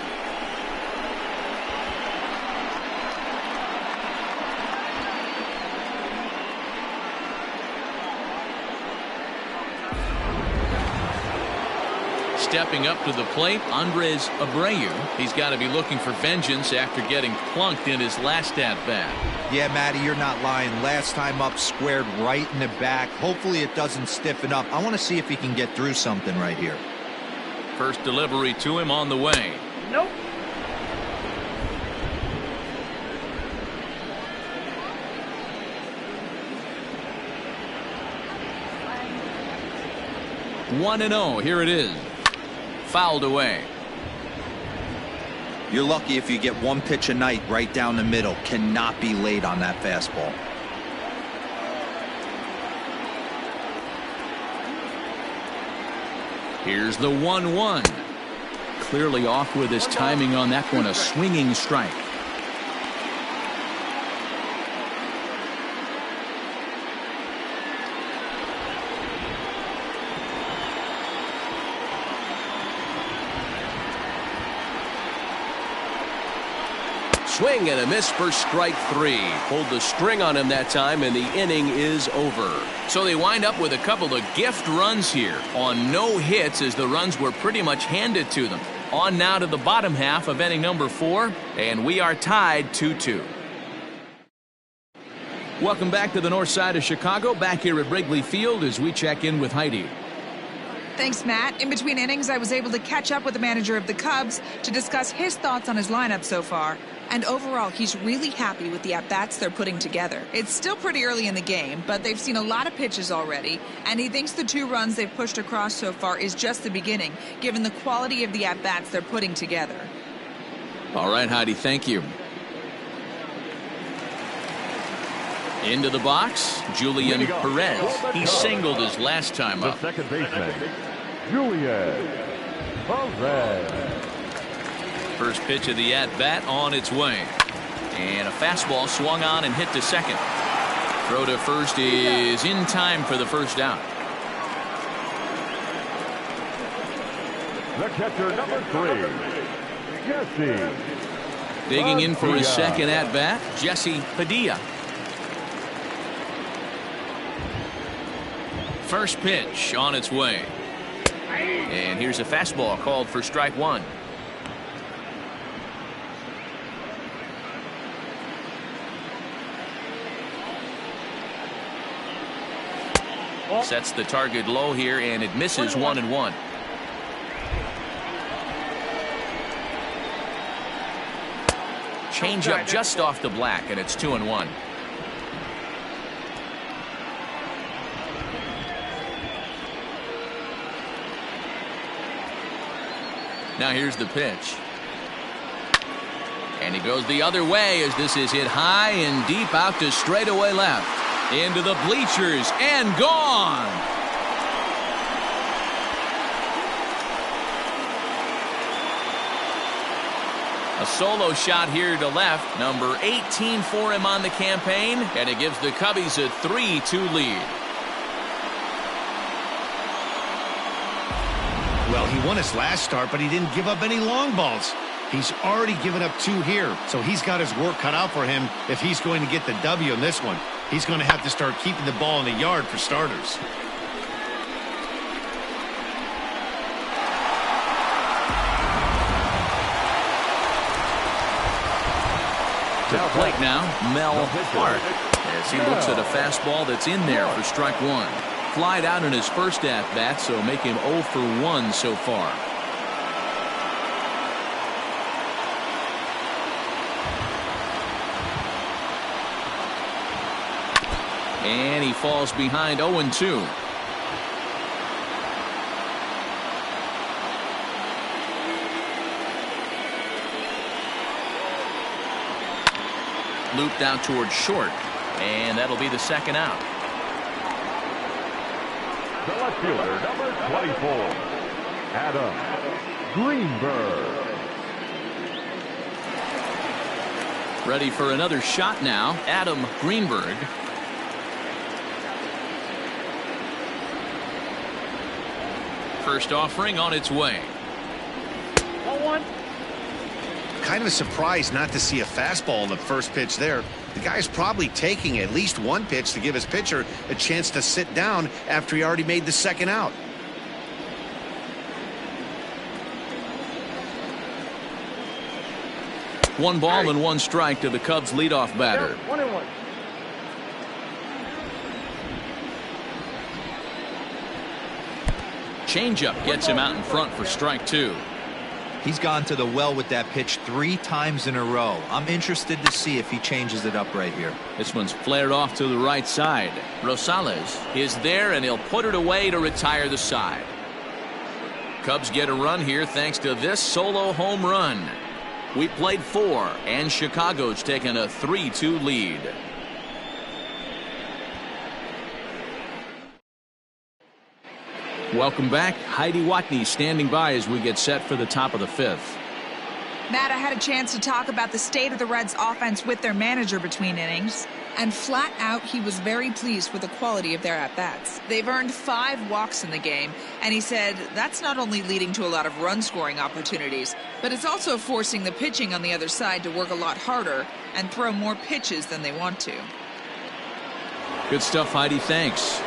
Stepping up to the plate, Andres Abreu. He's got to be looking for vengeance after getting plunked in his last at-bat. Yeah, Matty, you're not lying. Last time up, squared right in the back. Hopefully it doesn't stiffen up. I want to see if he can get through something right here. First delivery to him on the way. Nope. 1-0. Here it is. Fouled away. You're lucky if you get one pitch a night right down the middle. Cannot be late on that fastball. Here's the 1-1. Clearly off with his timing on that one. A swinging strike. Swing and a miss for strike 3. Pulled the string on him that time, and the inning is over. So they wind up with a couple of gift runs here on no hits as the runs were pretty much handed to them. On now to the bottom half of inning number 4, and we are tied 2-2. Welcome back to the north side of Chicago, back here at Wrigley Field as we check in with Heidi. Thanks, Matt. In between innings, I was able to catch up with the manager of the Cubs to discuss his thoughts on his lineup so far. And overall, he's really happy with the at-bats they're putting together. It's still pretty early in the game, but they've seen a lot of pitches already, and he thinks the 2 runs they've pushed across so far is just the beginning, given the quality of the at-bats they're putting together. All right, Heidi, thank you. Into the box, Julian Perez. He singled his last time up. The second baseman, Julian Perez. First pitch of the at-bat on its way. And a fastball swung on and hit to second. Throw to first is in time for the first out. The catcher, number 3, Jesse. Digging in for his second at-bat, Jesse Padilla. First pitch on its way. And here's a fastball called for strike 1. Sets the target low here, and it misses 1-1. Change up just off the black, and it's 2-1. Now here's the pitch. And he goes the other way as this is hit high and deep out to straightaway left. Into the bleachers and gone. A solo shot here to left. Number 18 for him on the campaign. And it gives the Cubbies a 3-2 lead. Well, he won his last start, but he didn't give up any long balls. He's already given up 2 here, so he's got his work cut out for him if he's going to get the W in this one. He's going to have to start keeping the ball in the yard for starters. To the plate now, Mel Hart, as he looks at a fastball that's in there for strike 1. Flied out in his first at-bat, so make him 0 for 1 so far. And he falls behind 0-2. Looped out towards short, and that'll be the second out. The left fielder, number 24, Adam Greenberg. Ready for another shot now, Adam Greenberg. First offering on its way. 1-1. Kind of a surprise not to see a fastball in the first pitch there. The guy's probably taking at least one pitch to give his pitcher a chance to sit down after he already made the second out. One ball and one strike to the Cubs leadoff batter. 1-1. Changeup gets him out in front for strike 2. He's gone to the well with that pitch 3 times in a row. I'm interested to see if he changes it up right here. This one's flared off to the right side. Rosales is there, and he'll put it away to retire the side. Cubs get a run here thanks to this solo home run. We played 4, and Chicago's taken a 3-2 lead. Welcome back. Heidi Watney standing by as we get set for the top of the 5th. Matt, I had a chance to talk about the state of the Reds offense with their manager between innings, and flat out he was very pleased with the quality of their at-bats. They've earned 5 walks in the game, and he said that's not only leading to a lot of run-scoring opportunities, but it's also forcing the pitching on the other side to work a lot harder and throw more pitches than they want to. Good stuff, Heidi. Thanks.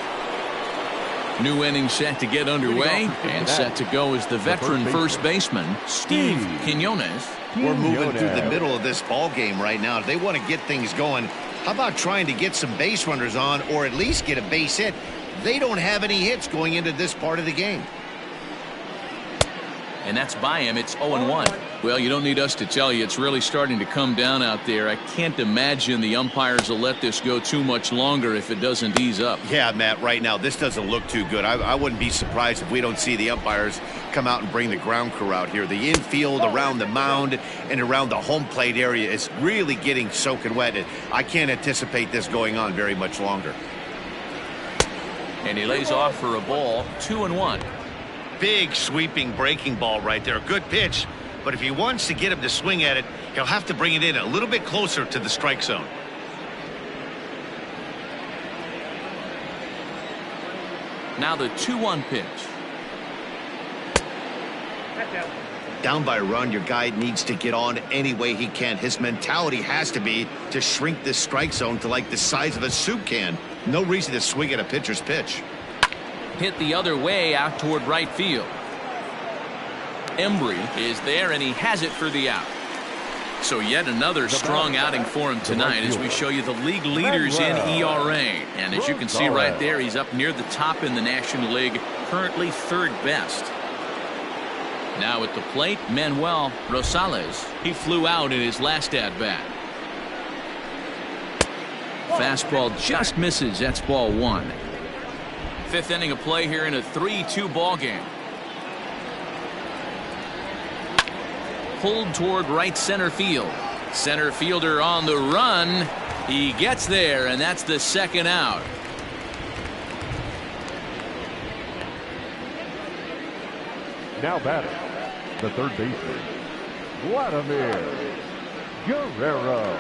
New inning set to get underway, and set to go is the veteran first baseman, Steve Quinones. We're moving through the middle of this ball game right now. If they want to get things going, how about trying to get some base runners on, or at least get a base hit? They don't have any hits going into this part of the game. And that's by him. It's 0-1. Well, you don't need us to tell you it's really starting to come down out there. I can't imagine the umpires will let this go too much longer if it doesn't ease up. Yeah, Matt, right now this doesn't look too good. I wouldn't be surprised if we don't see the umpires come out and bring the ground crew out here. The infield around the mound and around the home plate area is really getting soaking wet. I can't anticipate this going on very much longer. And he lays off for a ball. 2-1. Big sweeping breaking ball right there. Good pitch. But if he wants to get him to swing at it, he'll have to bring it in a little bit closer to the strike zone. Now the 2-1 pitch. Down by a run, your guy needs to get on any way he can. His mentality has to be to shrink this strike zone to like the size of a soup can. No reason to swing at a pitcher's pitch. Hit the other way out toward right field. Embry is there, and he has it for the out. So yet another strong outing for him tonight as we show you the league leaders in ERA. And as you can see right there, he's up near the top in the National League, currently 3rd best. Now at the plate, Manuel Rosales. He flew out in his last at-bat. Fastball just misses. That's ball 1. 5th inning of play here in a 3-2 ball game. Pulled toward right center field. Center fielder on the run. He gets there, and that's the 2nd out. Now batting, the 3rd baseman, Vladimir Guerrero.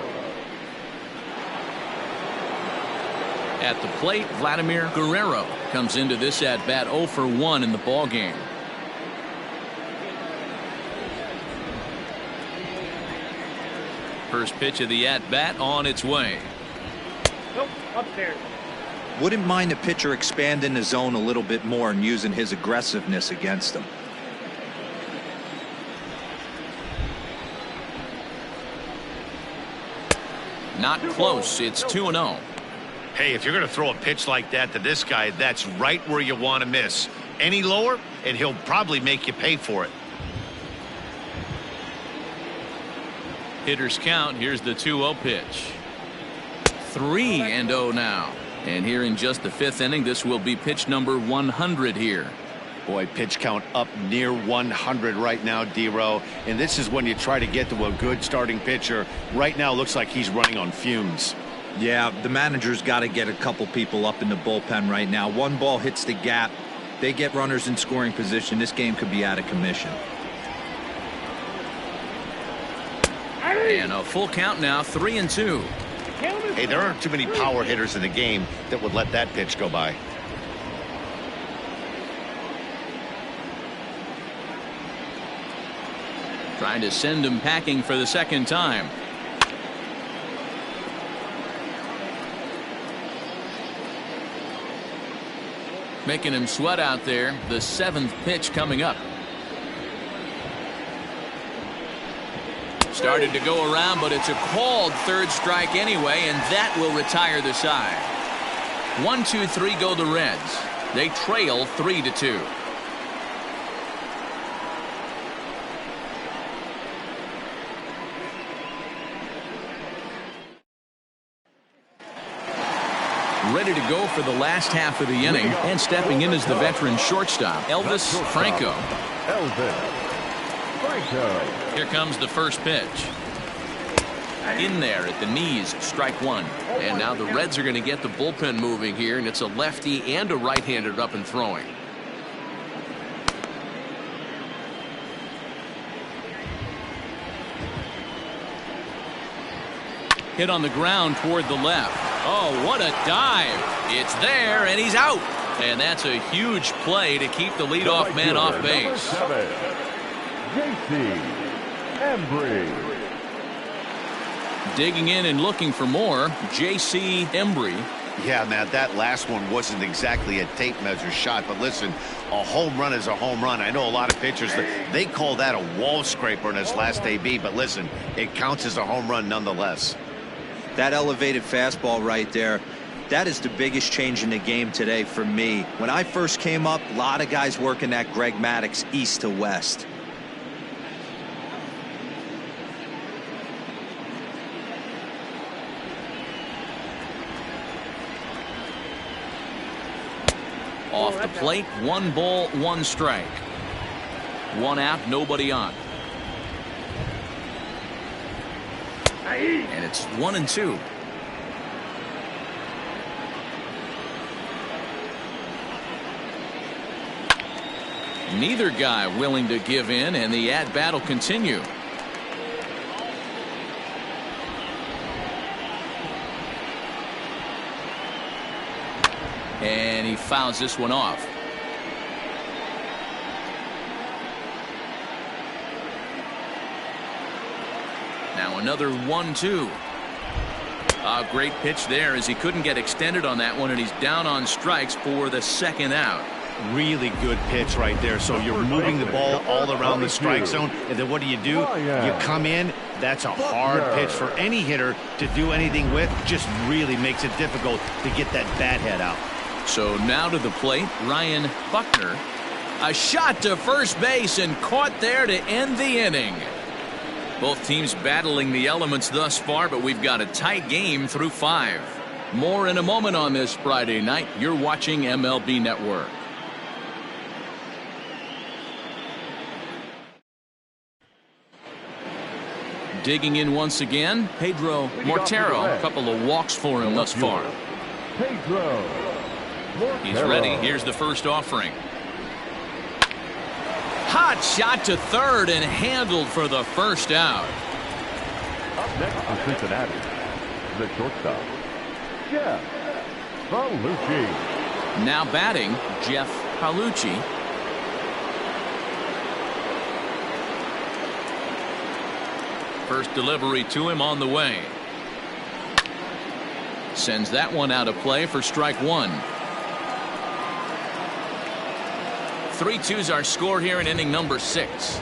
At the plate, Vladimir Guerrero comes into this at-bat 0 for 1 in the ball game. First pitch of the at-bat on its way. Nope, upstairs. Wouldn't mind the pitcher expanding the zone a little bit more and using his aggressiveness against him. Not close. It's 2-0. Hey, if you're going to throw a pitch like that to this guy, that's right where you want to miss. Any lower, and he'll probably make you pay for it. Hitters count. Here's the 2-0 pitch. 3-0 now. And here in just the 5th inning, this will be pitch number 100 here. Boy, pitch count up near 100 right now, D-Row. And this is when you try to get to a good starting pitcher. Right now, looks like he's running on fumes. Yeah, the manager's got to get a couple people up in the bullpen right now. One ball hits the gap. They get runners in scoring position. This game could be out of commission. And a full count now, 3-2. Hey, there aren't too many power hitters in the game that would let that pitch go by. Trying to send him packing for the 2nd time. Making him sweat out there. The 7th pitch coming up. Started to go around, but it's a called 3rd strike anyway, and that will retire the side. 1-2-3 go the Reds. They trail 3-2. Ready to go for the last half of the inning, and stepping in as the veteran shortstop, Elvis Franco. Elvis Franco. Here comes the first pitch. In there at the knees, strike one. And now the Reds are going to get the bullpen moving here, and it's a lefty and a right-hander up and throwing. Hit on the ground toward the left. Oh, what a dive. It's there, and he's out. And that's a huge play to keep the leadoff man off base. Embry. Digging in and looking for more, J.C. Embry. Yeah, man, that last one wasn't exactly a tape measure shot, but listen, a home run is a home run. I know a lot of pitchers, they call that a wall scraper in his last AB, but listen, it counts as a home run nonetheless. That elevated fastball right there, that is the biggest change in the game today for me. When I first came up, a lot of guys working that Greg Maddux east to west. Off the plate, 1 ball, 1 strike. 1 out, nobody on. And it's 1-2. Neither guy willing to give in, and the at-bat will continue. And he fouls this one off. Now another 1-2. A great pitch there as he couldn't get extended on that one, and he's down on strikes for the 2nd out. Really good pitch right there. So you're moving the ball all around the strike zone, and then what do? You come in. That's a hard pitch for any hitter to do anything with. Just really makes it difficult to get that bat head out. So now to the plate, Ryan Buckner. A shot to first base and caught there to end the inning. Both teams battling the elements thus far, but we've got a tight game through 5. More in a moment on this Friday night. You're watching MLB Network. Digging in once again, Pedro Montero. A couple of walks for him thus far. Pedro. He's ready. Here's the first offering. Hot shot to third and handled for the first out. Up next for Cincinnati, the shortstop, Jeff Palucci. Now batting, Jeff Palucci. First delivery to him on the way. Sends that one out of play for strike 1. 3-2's our score here in inning number 6.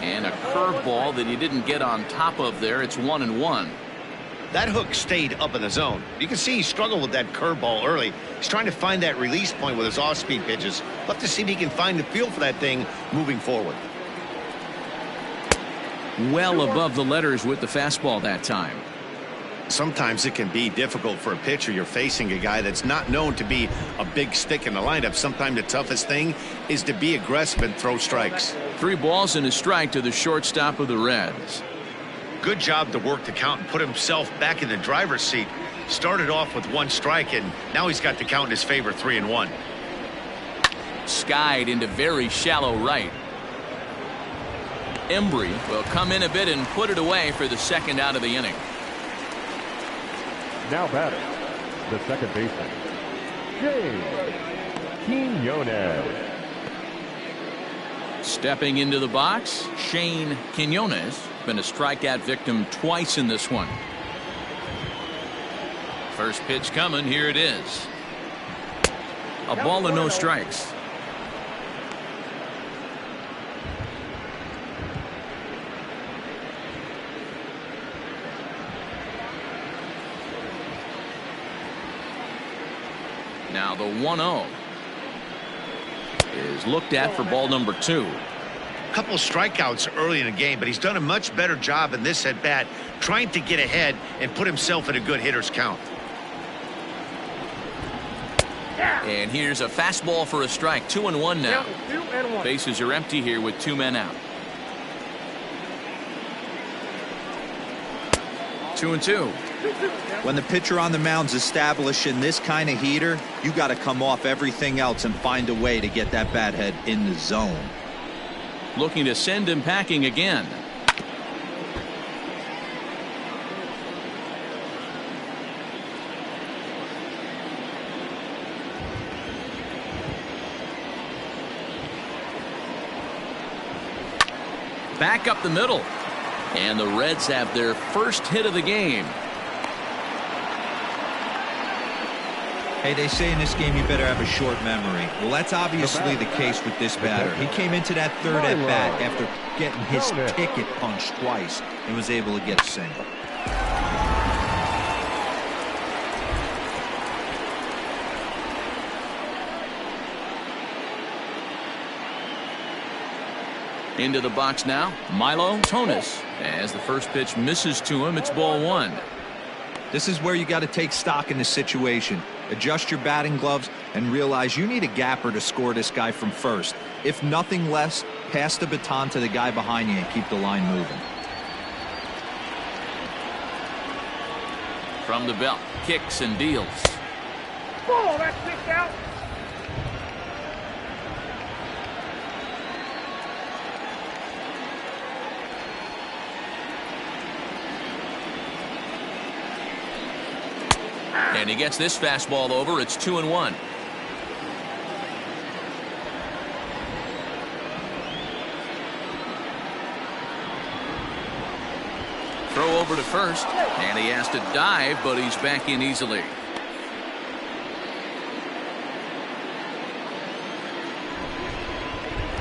And a curveball that he didn't get on top of there. It's 1-1. That hook stayed up in the zone. You can see he struggled with that curveball early. He's trying to find that release point with his off-speed pitches. Love to see if he can find the feel for that thing moving forward. Well above the letters with the fastball that time. Sometimes it can be difficult for a pitcher. You're facing a guy that's not known to be a big stick in the lineup. Sometimes the toughest thing is to be aggressive and throw strikes. 3 balls and a strike to the shortstop of the Reds. Good job to work the count and put himself back in the driver's seat. Started off with 1 strike, and now he's got the count in his favor, 3-1. Skied into very shallow right. Embry will come in a bit and put it away for the 2nd out of the inning. Now batting, the second baseman, Shane Quinones. Stepping into the box, Shane Quinones. Been a strikeout victim twice in this one. First pitch coming. Here it is. A ball and no strikes. Now the 1-0 is looked at for ball number 2. couple strikeouts early in the game, but he's done a much better job in this at-bat trying to get ahead and put himself in a good hitter's count. And here's a fastball for a strike. 2-1 now. 2-1. Bases are empty here with 2 men out. 2-2. When the pitcher on the mound's establishing this kind of heater, you got to come off everything else and find a way to get that bat head in the zone. Looking to send him packing again. Back up the middle. And the Reds have their first hit of the game. Hey, they say in this game you better have a short memory. Well, that's obviously the case with this batter. He came into that third at bat after getting his ticket punched twice and was able to get a single. Into the box now, Milo Tonis. As the first pitch misses to him, it's ball 1. This is where you got to take stock in the situation. Adjust your batting gloves and realize you need a gapper to score this guy from first. If nothing less, pass the baton to the guy behind you and keep the line moving. From the belt, kicks and deals. Oh, that's kicked out. And he gets this fastball over. It's 2-1. Throw over to first, and he has to dive, but he's back in easily.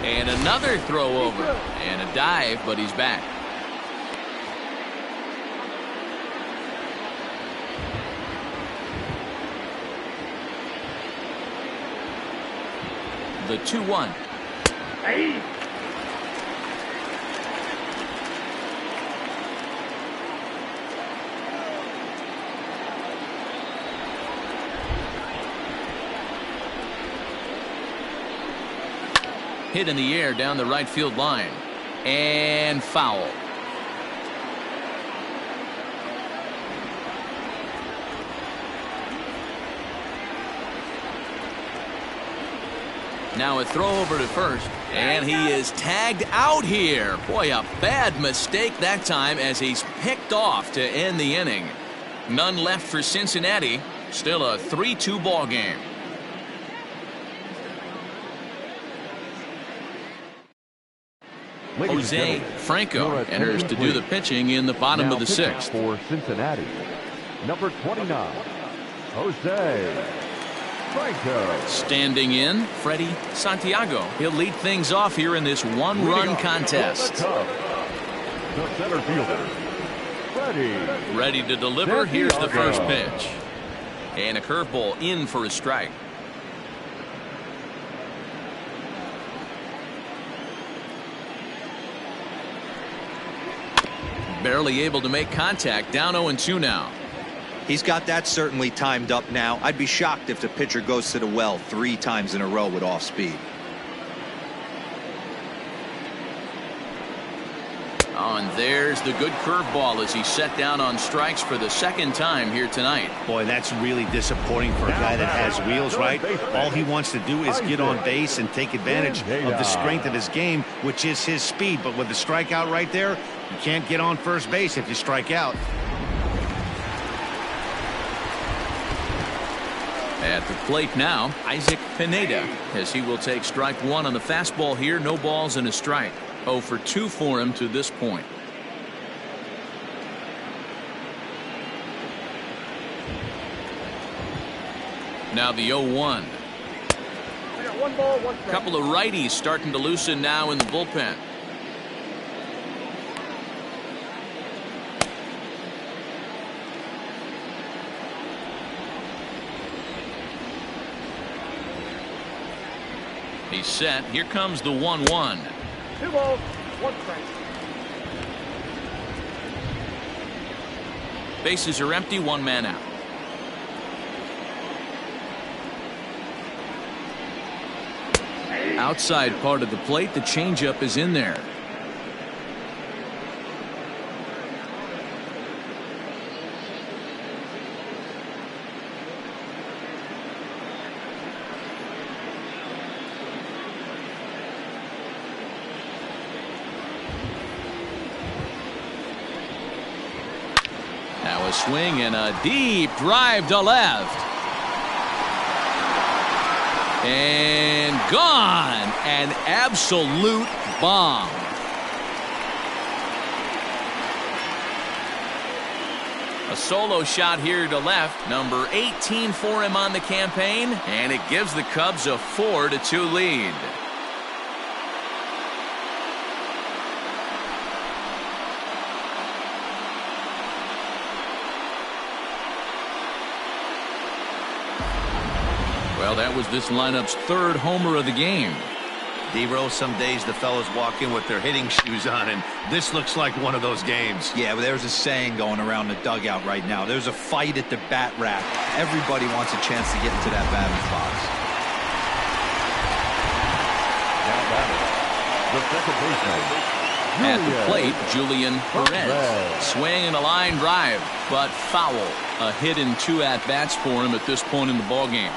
And another throw over, and a dive, but he's back. The 2-1. Hey. Hit in the air down the right field line. And foul. Now a throw over to first, and he is tagged out here. Boy, a bad mistake that time as he's picked off to end the inning. None left for Cincinnati. Still a 3-2 ball game. Jose Franco enters to do the pitching in the bottom of the 6th. For Cincinnati, number 29, Jose Franco. Standing in, Freddie Santiago. He'll lead things off here in this one-run contest. The center fielder, Freddie. Ready to deliver. Here's the first pitch. And a curveball in for a strike. Barely able to make contact. Down 0-2 now. He's got that certainly timed up now. I'd be shocked if the pitcher goes to the well 3 times in a row with off speed. Oh, and there's the good curveball as he's set down on strikes for the 2nd time here tonight. Boy, that's really disappointing for a guy that has wheels, right? All he wants to do is get on base and take advantage of the strength of his game, which is his speed. But with the strikeout right there, you can't get on first base if you strike out. At the plate now, Isaac Pineda, as he will take strike 1 on the fastball here. No balls and a strike. 0 for 2 for him to this point. Now the 0-1. We got 1 ball, 1 strike. Couple of righties starting to loosen now in the bullpen. He's set. Here comes the 1-1. 2 balls. One strike. Bases are empty, one man out. Outside part of the plate, the changeup is in there. Now a swing and a deep drive to left. And gone. An absolute bomb. A solo shot here to left. Number 18 for him on the campaign. And it gives the Cubs a 4-2 lead. Well, that was this lineup's third homer of the game. D-Rose, some days the fellas walk in with their hitting shoes on, and this looks like one of those games. Yeah, but there's a saying going around the dugout right now. There's a fight at the bat rack. Everybody wants a chance to get into that batter's box. Now batting, the second baseman. At the plate, Julian Perez. Swing and a line drive, but foul. A hit in 2 at-bats for him at this point in the ballgame.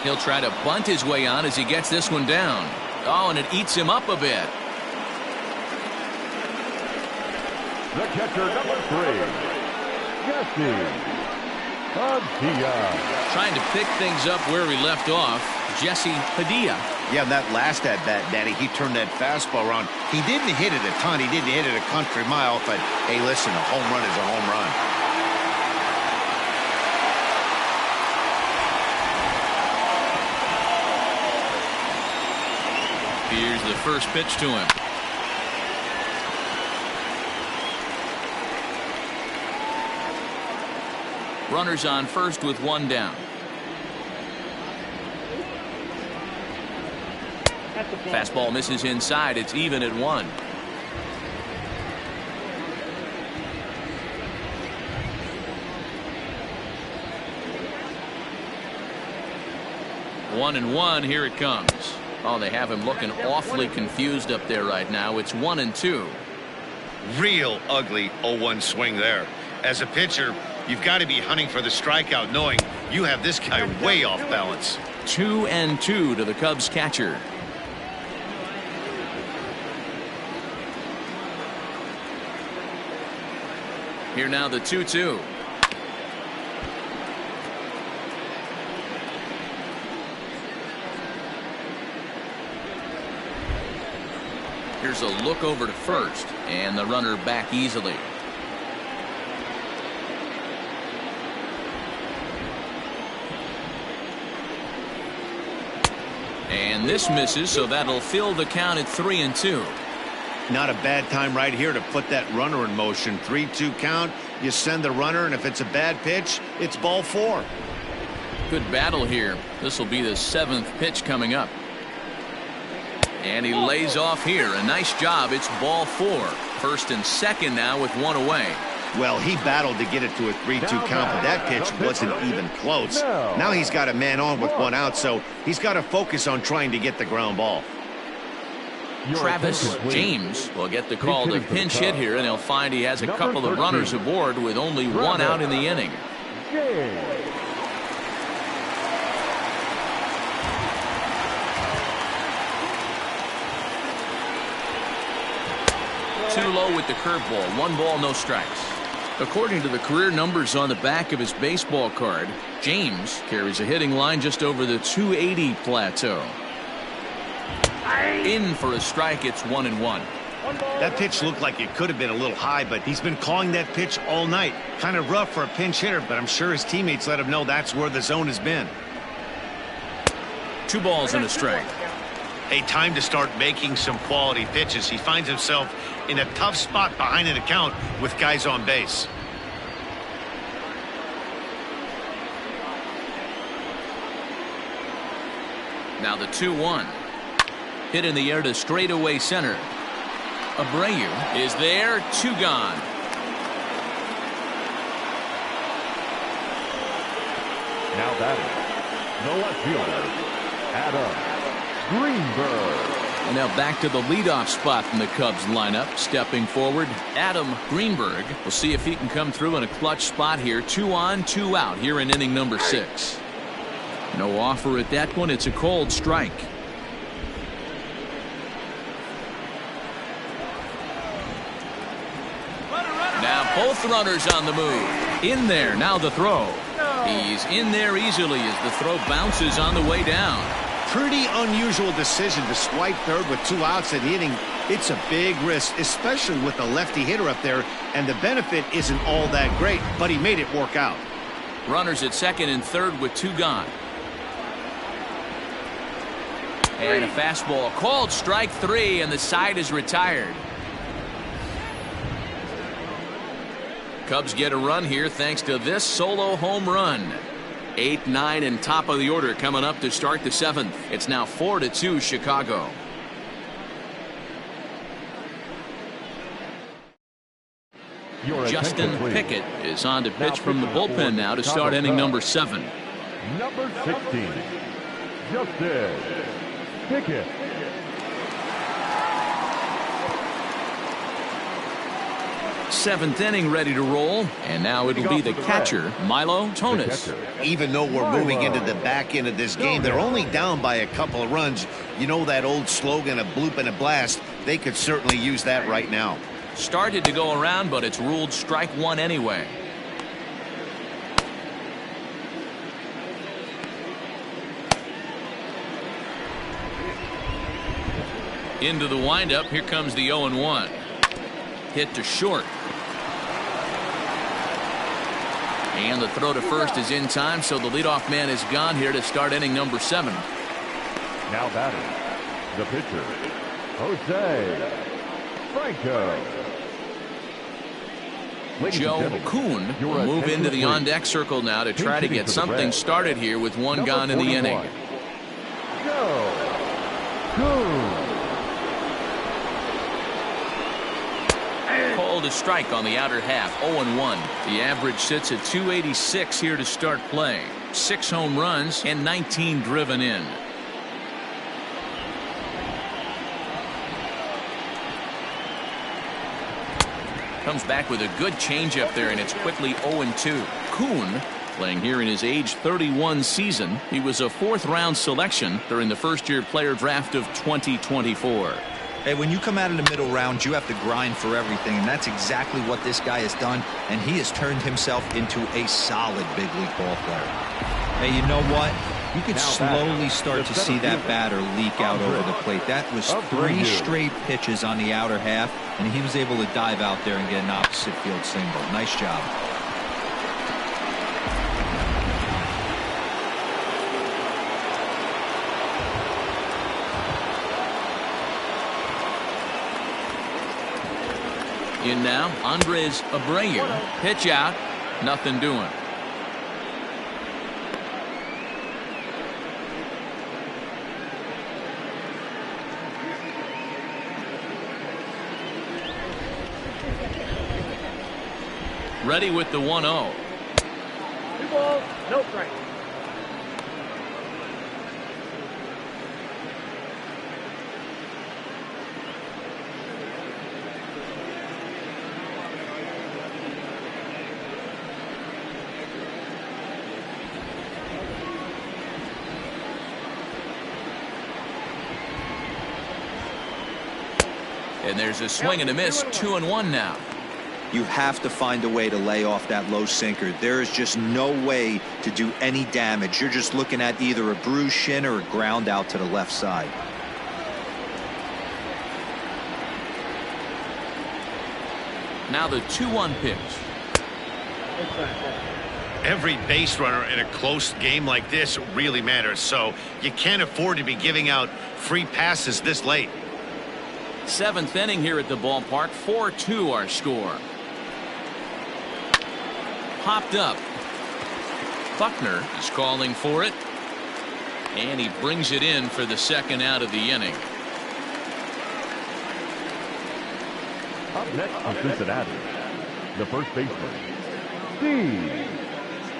He'll try to bunt his way on as he gets this one down. Oh, and it eats him up a bit. The catcher, number 3, Jesse-Padilla. Trying to pick things up where he left off, Jesse-Padilla. Yeah, that last at-bat, Daddy, he turned that fastball around. He didn't hit it a ton. He didn't hit it a country mile, but, hey, listen, a home run is a home run. Here's the first pitch to him. Runners on first with one down. Fastball misses inside. It's even at 1. One and one. Here it comes. Oh, they have him looking awfully confused up there right now. It's 1-2. Real ugly 0-1 swing there. As a pitcher, you've got to be hunting for the strikeout, knowing you have this guy way off balance. 2-2 to the Cubs catcher. Here now the 2-2. Here's a look over to first, and the runner back easily. And this misses, so that'll fill the count at 3-2. Not a bad time right here to put that runner in motion. 3-2 count. You send the runner, and if it's a bad pitch, it's ball 4. Good battle here. This will be the 7th pitch coming up. And he lays off here. A nice job. It's ball 4. First and second now with one away. Well, he battled to get it to a 3-2 count, but that pitch wasn't even close. Now he's got a man on with one out, so he's got to focus on trying to get the ground ball. Travis James will get the call to pinch hit here, and he'll find he has a couple of runners aboard with only one out in the inning. Too low with the curveball. 1 ball, no strikes. According to the career numbers on the back of his baseball card, James carries a hitting line just over the 280 plateau. In for a strike. It's 1-1. That pitch looked like it could have been a little high, but he's been calling that pitch all night. Kind of rough for a pinch hitter, but I'm sure his teammates let him know that's where the zone has been. 2 balls and a strike. Hey, time to start making some quality pitches. He finds himself in a tough spot behind an account with guys on base. Now the 2-1. Hit in the air to straightaway center. Abreu is there. 2 gone. Now batting, the left fielder, Adam Greenberg. And now back to the leadoff spot in the Cubs lineup. Stepping forward, Adam Greenberg. We'll see if he can come through in a clutch spot here. 2 on, 2 out here in inning number 6. No offer at that one. It's a cold strike. Now both runners on the move. In there. Now the throw. He's in there easily as the throw bounces on the way down. Pretty unusual decision to swipe third with 2 outs in the inning. It's a big risk, especially with the lefty hitter up there, and the benefit isn't all that great, but he made it work out. Runners at second and third with 2 gone. And a fastball called strike 3, and the side is retired. Cubs get a run here thanks to this solo home run. 8, 9, and top of the order coming up to start the 7th. It's now 4-2 Chicago. Justin Pickett is on to pitch from the bullpen now to start inning number 7. Number 16, Justin Pickett. Seventh inning ready to roll, and now it'll be the catcher, Milo Tonis. Even though we're moving into the back end of this game, they're only down by a couple of runs. You know that old slogan, a bloop and a blast? They could certainly use that right now. Started to go around, but it's ruled strike 1 anyway. Into the windup. Here comes the 0-1. Hit to short. And the throw to first is in time, so the leadoff man is gone here to start inning number 7. Now batting, the pitcher, Jose Franco. Joe Kuhn will move into the on-deck circle now to try to get something started here with 1 gone in the inning. Joe Kuhn. Called a strike on the outer half. 0-1. The average sits at 286 here to start play. 6 home runs and 19 driven in. Comes back with a good changeup there, and it's quickly 0-2. Kuhn playing here in his age 31 season. He was a 4th-round selection during the first-year player draft of 2024. Hey, when you come out in the middle rounds, you have to grind for everything, and that's exactly what this guy has done, and he has turned himself into a solid big league ball player. Hey, you know what? You could slowly start to see that batter leak out over the plate. That was 3 straight pitches on the outer half, and he was able to dive out there and get an opposite field single. Nice job. In now, Andres Abreu. Pitch out. Nothing doing. Ready with the 1-0. 2 balls, no strikes. And there's a swing and a miss. 2-1 now. You have to find a way to lay off that low sinker. There is just no way to do any damage. You're just looking at either a bruised shin or a ground out to the left side. Now the 2-1 pitch. Every base runner in a close game like this really matters, so you can't afford to be giving out free passes this late. 7th inning here at the ballpark. 4-2 our score. Popped up. Buckner is calling for it. And he brings it in for the second out of the inning. Up next for Cincinnati, the first baseman, Steve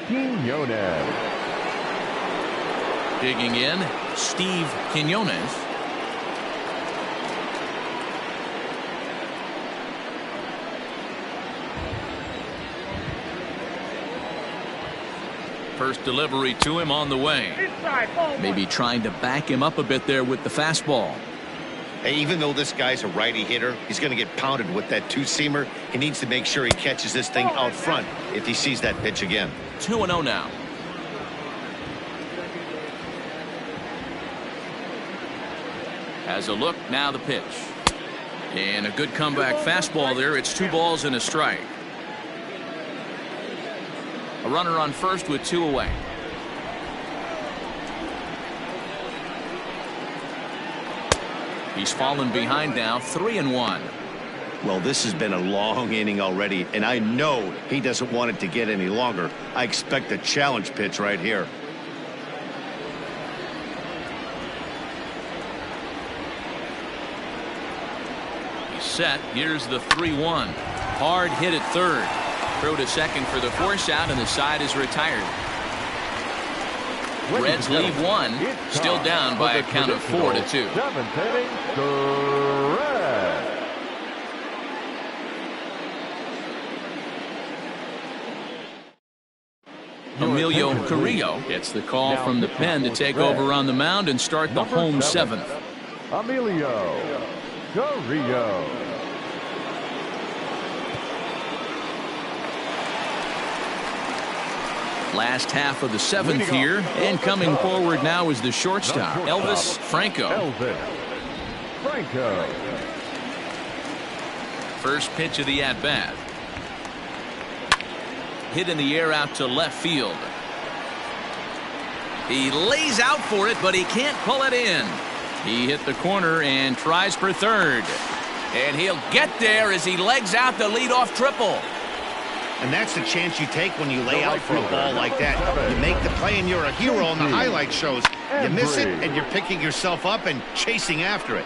Quinones. Digging in, Steve Quinones. First delivery to him on the way. Maybe trying to back him up a bit there with the fastball. Hey, even though this guy's a righty hitter, he's going to get pounded with that two-seamer. He needs to make sure he catches this thing out front if he sees that pitch again. 2-0 now. Has a look, now the pitch. And a good comeback fastball there. It's 2 balls and a strike. A runner on first with 2 away. He's fallen behind now, 3-1. Well, this has been a long inning already, and I know he doesn't want it to get any longer. I expect a challenge pitch right here. He's set. Here's the 3-1. Hard hit at third. Throw to second for the force out, and the side is retired. Reds lead 1, still down by a count of 4-2. 7th inning, the Reds. Emilio Carrillo gets the call from the pen to take over on the mound and start the home 7th. Emilio Carrillo. Last half of the 7th here, and coming forward now is the shortstop, Elvis Franco. First pitch of the at-bat. Hit in the air out to left field. He lays out for it, but he can't pull it in. He hit the corner and tries for third. And he'll get there as he legs out the leadoff triple. And that's the chance you take when you lay out for a ball like that. You make the play and you're a hero on the highlight shows. You miss it and you're picking yourself up and chasing after it.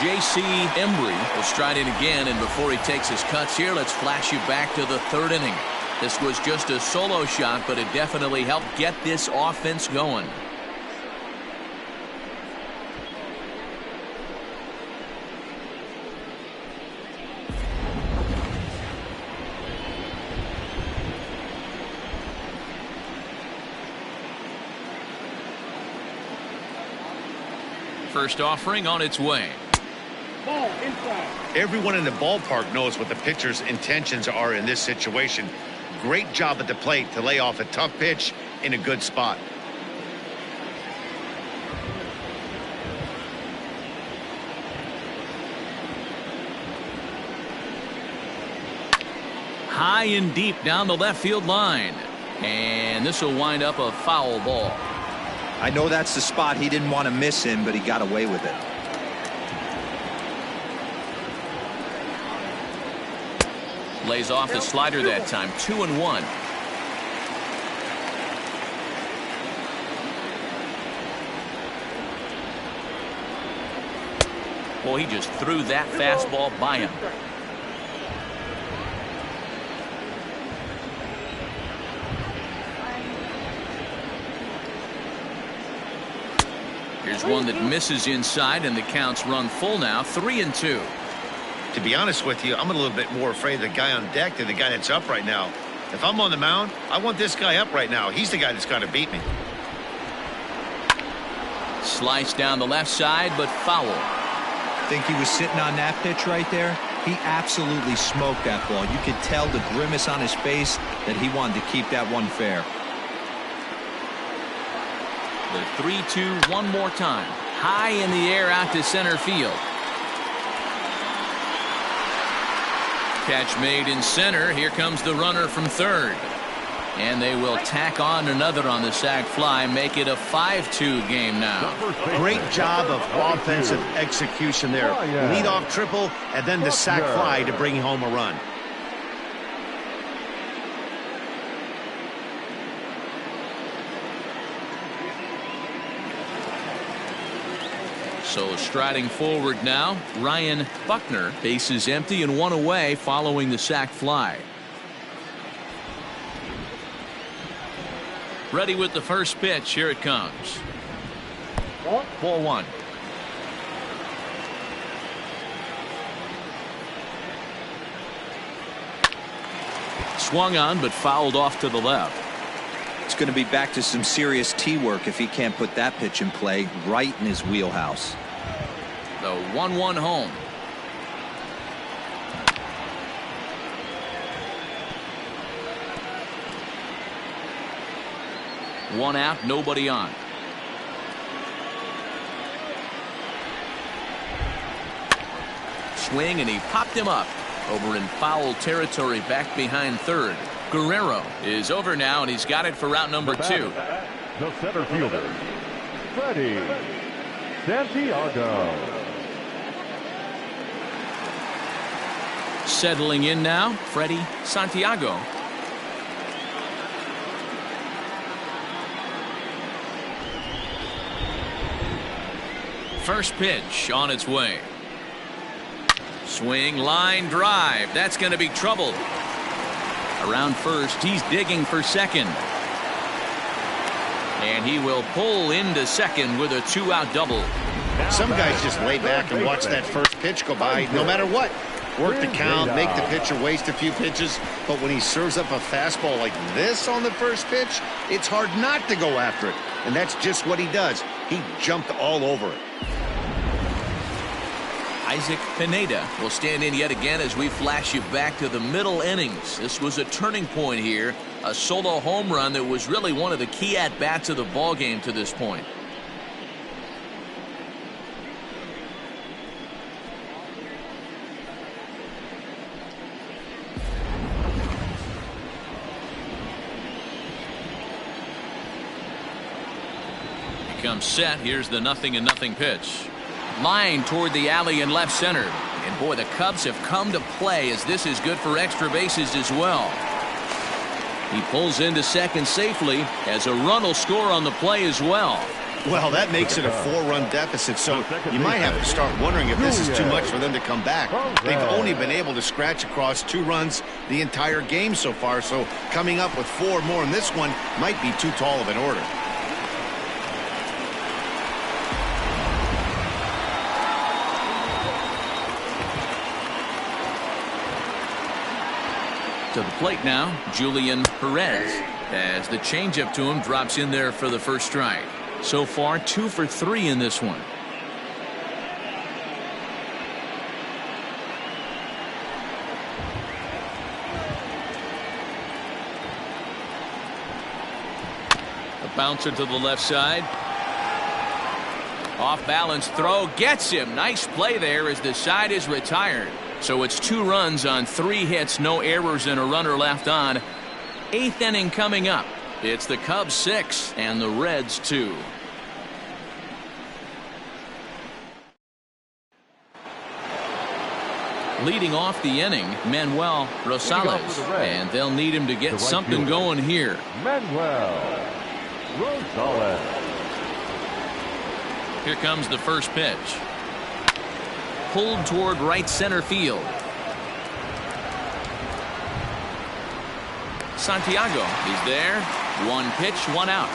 J.C. Embry will stride in again, and before he takes his cuts here, let's flash you back to the 3rd inning. This was just a solo shot, but it definitely helped get this offense going. First offering on its way. Ball inside. Everyone in the ballpark knows what the pitcher's intentions are in this situation. Great job at the plate to lay off a tough pitch in a good spot. High and deep down the left field line. And this will wind up a foul ball. I know that's the spot he didn't want to miss him, but he got away with it. Lays off the slider that time. 2-1. Boy, he just threw that fastball by him. Here's one that misses inside, and the count's run full now. 3-2. To be honest with you, I'm a little bit more afraid of the guy on deck than the guy that's up right now. If I'm on the mound, I want this guy up right now. He's the guy that's got to beat me. Slice down the left side, but foul. Think he was sitting on that pitch right there? He absolutely smoked that ball. You could tell the grimace on his face that he wanted to keep that one fair. The 3-2 one more time. High in the air out to center field. Catch made in center. Here comes the runner from third. And they will tack on another on the sac fly, make it a 5-2 game now. Great job of offensive execution there. Leadoff triple and then the sac fly to bring home a run. So striding forward now, Ryan Buckner. Bases empty and one away following the sac fly. Ready with the first pitch. Here it comes. Ball one. Swung on but fouled off to the left. It's going to be back to some serious tee work if he can't put that pitch in play right in his wheelhouse. The 1-1 home. One out, nobody on. Swing, and he popped him up over in foul territory back behind third. Guerrero is over now, and he's got it for route number 2. The center fielder, Freddie Santiago. Settling in now, Freddie Santiago. First pitch on its way. Swing, line drive. That's going to be trouble. Around first, he's digging for second. And he will pull into second with a 2-out double. Some guys just lay back and watch that first pitch go by no matter what. Work the count, make the pitcher waste a few pitches, but when he serves up a fastball like this on the first pitch, it's hard not to go after it. And that's just what he does. He jumped all over it. Isaac Pineda will stand in yet again as we flash you back to the middle innings. This was a turning point here. A solo home run that was really one of the key at-bats of the ball game to this point. He comes set. Here's the 0-0 pitch. Line toward the alley in left center. And boy, the Cubs have come to play as this is good for extra bases as well. He pulls into second safely as a run will score on the play as well. Well, that makes it a 4-run deficit, so you might have to start wondering if this is too much for them to come back. They've only been able to scratch across 2 runs the entire game so far, so coming up with 4 more in this one might be too tall of an order. To the plate now, Julian Perez, as the changeup to him drops in there for the first strike. So far 2 for 3 in this one. A bouncer to the left side. Off balance throw gets him. Nice play there as the side is retired. So it's 2 runs on 3 hits, no errors, and a runner left on. 8th inning coming up. It's the Cubs 6 and the Reds 2. Leading off the inning, Manuel Rosales, and they'll need him to get something going here. Manuel Rosales. Here comes the first pitch. Pulled toward right center field. Santiago is there. 1 pitch, 1 out.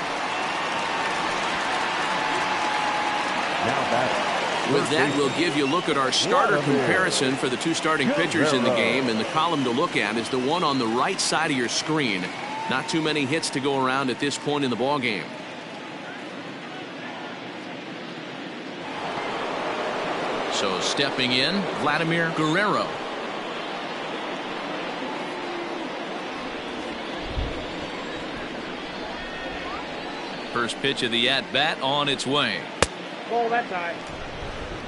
Now batting. With that, we'll give you a look at our starter comparison for the 2 starting pitchers in the game, and the column to look at is the one on the right side of your screen. Not too many hits to go around at this point in the ball game. So stepping in, Vladimir Guerrero. First pitch of the at-bat on its way. Ball that time.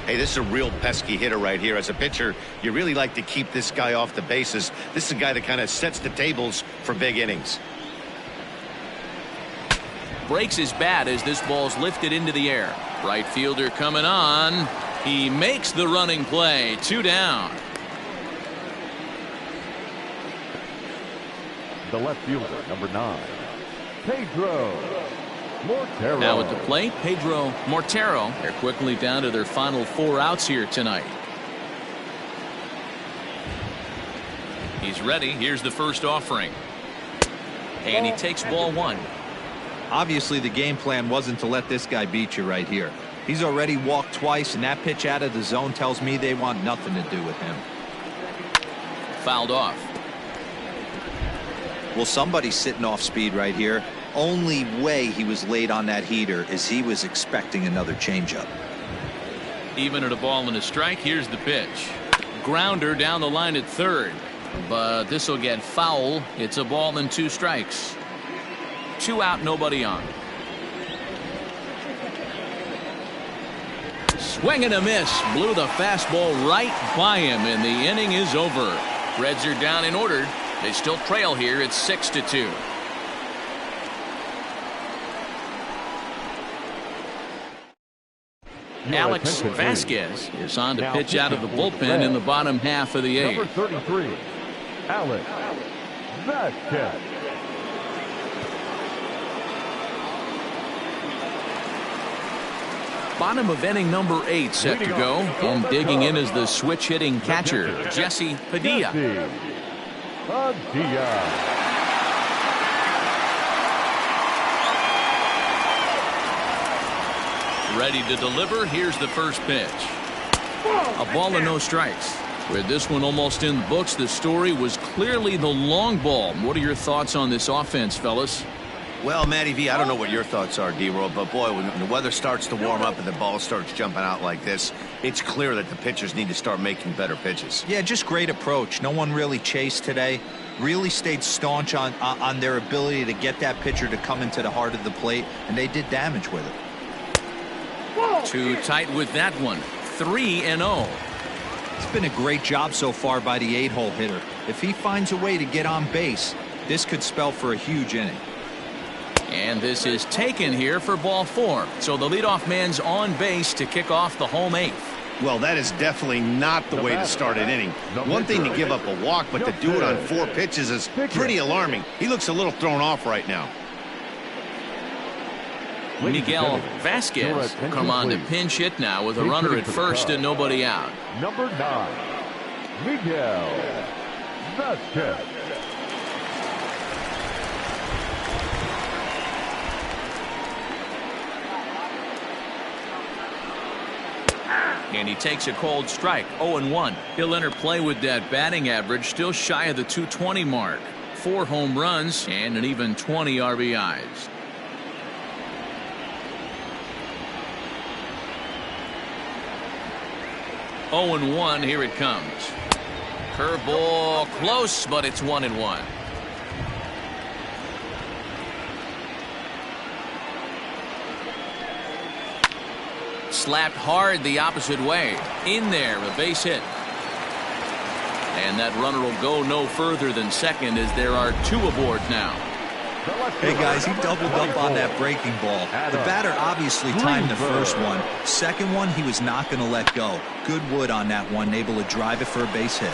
Hey, this is a real pesky hitter right here. As a pitcher, you really like to keep this guy off the bases. This is a guy that kind of sets the tables for big innings. breaks his bat as this ball's lifted into the air. Right fielder coming on. He makes the running play. 2 down. The left fielder, number 9, Pedro Mortero. Now at the plate, Pedro Mortero. They're quickly down to their final 4 outs here tonight. He's ready. Here's the first offering. And he takes ball 1. Obviously, the game plan wasn't to let this guy beat you right here. He's already walked twice, and that pitch out of the zone tells me they want nothing to do with him. Fouled off. Well, somebody's sitting off speed right here. Only way he was late on that heater is he was expecting another changeup. Even at a ball and a strike, here's the pitch. Grounder down the line at third. But this will get foul. It's a ball and 2 strikes. 2 out, nobody on. Swing and a miss. Blew the fastball right by him, and the inning is over. Reds are down in order. They still trail here. It's 6-2. Alex Vasquez is on to pitch out of the bullpen in the bottom half of the 8th. Number 33, Alex Vasquez. Bottom of inning number 8 set to go, and digging in is the switch hitting catcher, Jesse Padilla. Ready to deliver. Here's the first pitch. A ball and no strikes. With this one almost in the books, the story was clearly the long ball. What are your thoughts on this offense, fellas? Well, Matty V, I don't know what your thoughts are, D-Roll, but boy, when the weather starts to warm up and the ball starts jumping out like this, it's clear that the pitchers need to start making better pitches. Yeah, just great approach. No one really chased today. Really stayed staunch on their ability to get that pitcher to come into the heart of the plate, and they did damage with it. Too tight with that one. 3-0. It's been a great job so far by the 8-hole hitter. If he finds a way to get on base, this could spell for a huge inning. And this is taken here for ball 4. So the leadoff man's on base to kick off the home 8th. Well, that is definitely not the way to start an inning. One thing to give up a walk, but to do it on 4 pitches is pretty alarming. He looks a little thrown off right now. Miguel Vasquez come on to pinch hit now with a runner at first and nobody out. Number 9, Miguel Vasquez. And he takes a cold strike. 0-1. He'll enter play with that batting average still shy of the 220 mark. 4 home runs and an even 20 RBIs. Oh and 1. Here it comes. Curveball close, but it's 1-1. Slapped hard the opposite way. In there, a base hit. And that runner will go no further than second as there are 2 aboard now. Hey guys, he doubled up on that breaking ball. The batter obviously timed the first one. Second one, he was not going to let go. Good wood on that one, able to drive it for a base hit.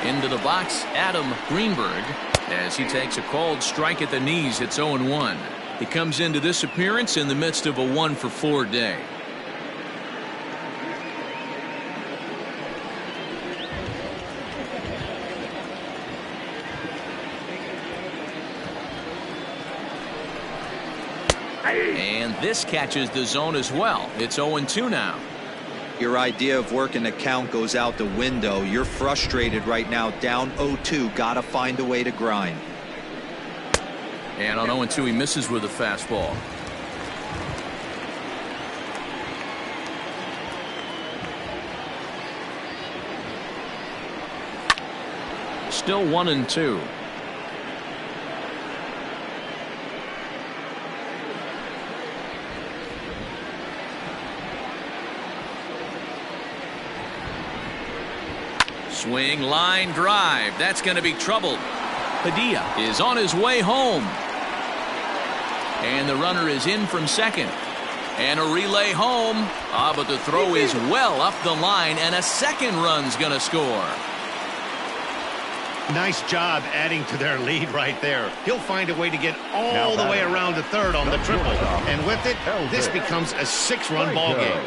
Into the box, Adam Greenberg, as he takes a called strike at the knees. It's 0-1. He comes into this appearance in the midst of a 1-for-4 day. And this catches the zone as well. It's 0-2 now. Your idea of working the count goes out the window. You're frustrated right now, down 0-2. Got to find a way to grind. And on 0-2, he misses with a fastball. Still 1-2. Swing, line drive. That's going to be troubled. Padilla is on his way home. And the runner is in from second. And a relay home. But the throw is well up the line, and a second run's going to score. Nice job adding to their lead right there. He'll find a way to get all the way around to third on the triple. And with it, this becomes a 6-run ball game.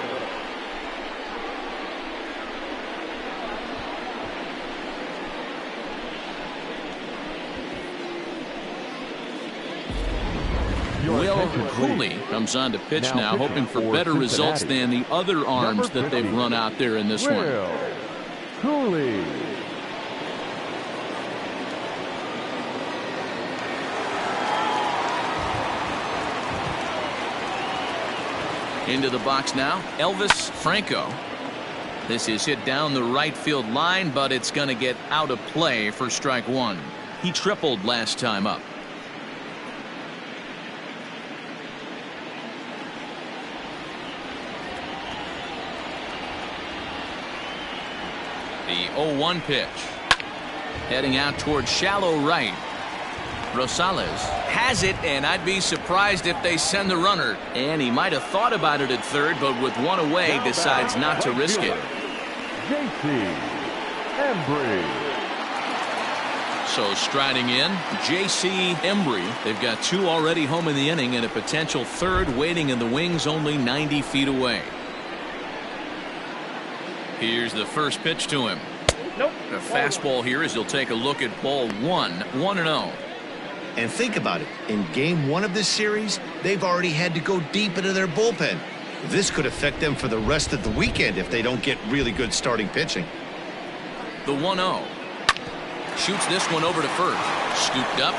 Will Cooley comes on to pitch now, hoping for better results than the other arms that they've run out there in this one. Cooley. Into the box now, Elvis Franco. This is hit down the right field line, but it's going to get out of play for strike one. He tripled last time up. The 0-1 pitch. Heading out towards shallow right. Rosales has it, and I'd be surprised if they send the runner. And he might have thought about it at third, but with one away, decides not to risk it. JC Embry. So striding in, J.C. Embry. They've got 2 already home in the inning, and a potential third waiting in the wings only 90 feet away. Here's the first pitch to him. Nope. A fastball here as he'll take a look at ball 1-0. And think about it. In game 1 of this series, they've already had to go deep into their bullpen. This could affect them for the rest of the weekend if they don't get really good starting pitching. The 1-0. Shoots this one over to first. Scooped up.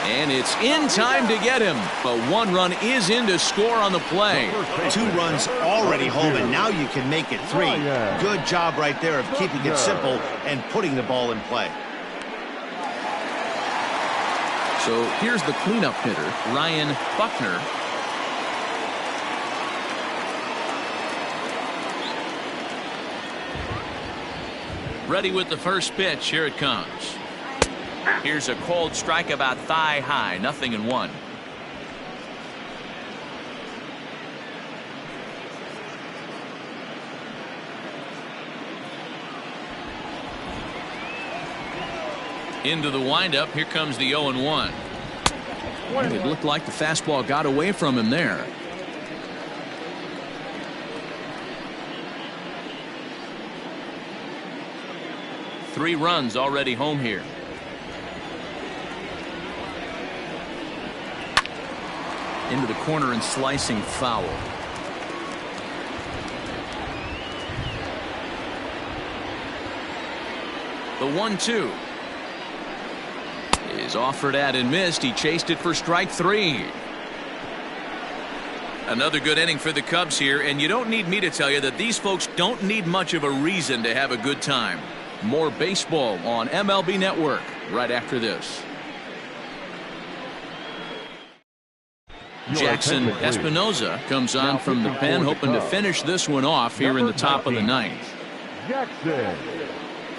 And it's in time to get him. But 1 run is in to score on the play. 2 runs already home, and now you can make it 3. Good job right there of keeping it simple and putting the ball in play. So here's the cleanup hitter, Ryan Buckner. Ready with the first pitch. Here it comes. Here's a cold strike about thigh high. 0-1. Into the windup. Here comes the 0-1. It looked like the fastball got away from him there. Three runs already home here. Into the corner and slicing foul. The 1-2 is offered at and missed. He chased it for strike 3. Another good inning for the Cubs here, and you don't need me to tell you that these folks don't need much of a reason to have a good time. More baseball on MLB Network right after this. Jackson Espinoza comes on from the pen, hoping to finish this one off here in the top of the ninth. Jackson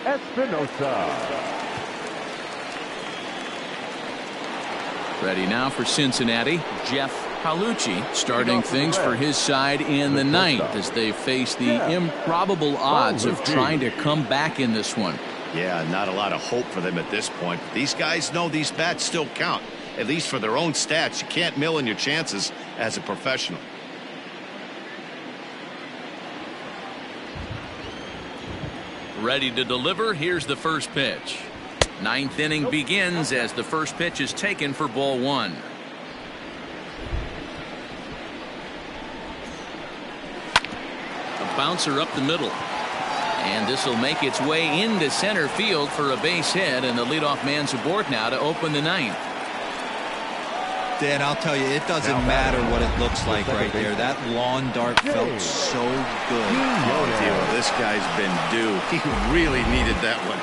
Espinoza. Ready now for Cincinnati. Jeff Palucci starting things for his side in the ninth as they face the improbable odds of trying to come back in this one. Yeah, not a lot of hope for them at this point. These guys know these bats still count, at least for their own stats. You can't mill in your chances as a professional. Ready to deliver. Here's the first pitch. Ninth inning begins as the first pitch is taken for ball 1. A bouncer up the middle. And this will make its way into center field for a base hit, and the leadoff man's aboard now to open the ninth. Dan, I'll tell you, it doesn't matter what it looks like right there. That lawn dart felt so good. Oh, dear. This guy's been due. He really needed that one.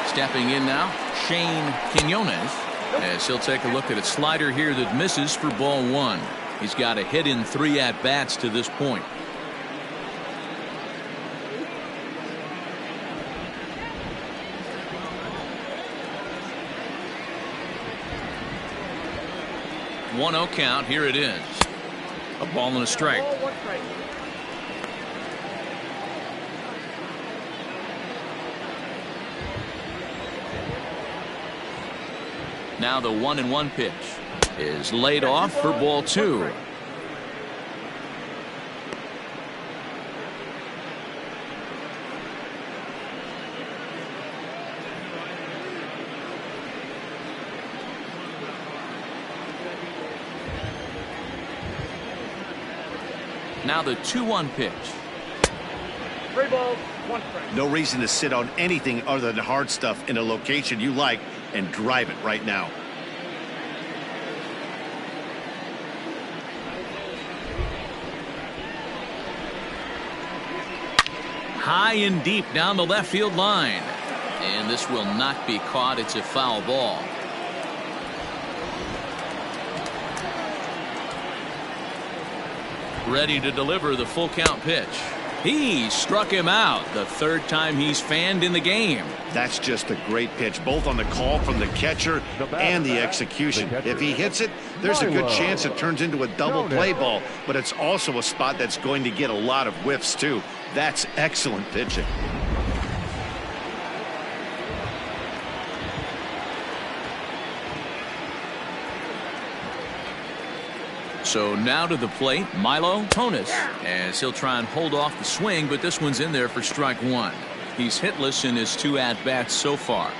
Stepping in now, Shane Quinones, as he'll take a look at a slider here that misses for ball 1. He's got a hit in 3 at-bats to this point. One 0 count. Here it is. A ball and a strike. Now the 1-1 pitch is laid off for ball 2. Now the 2-1 pitch. 3 balls, 1 strike. No reason to sit on anything other than hard stuff in a location you like and drive it right now. High and deep down the left field line. And this will not be caught. It's a foul ball. Ready to deliver the full count pitch. He struck him out. The 3rd time he's fanned in the game. That's just a great pitch, both on the call from the catcher and the execution. If he hits it, there's a good chance it turns into a double play ball, but it's also a spot that's going to get a lot of whiffs too. That's excellent pitching. So now to the plate, Milo Tonis, as he'll try and hold off the swing, but this one's in there for strike 1. He's hitless in his 2 at-bats so far.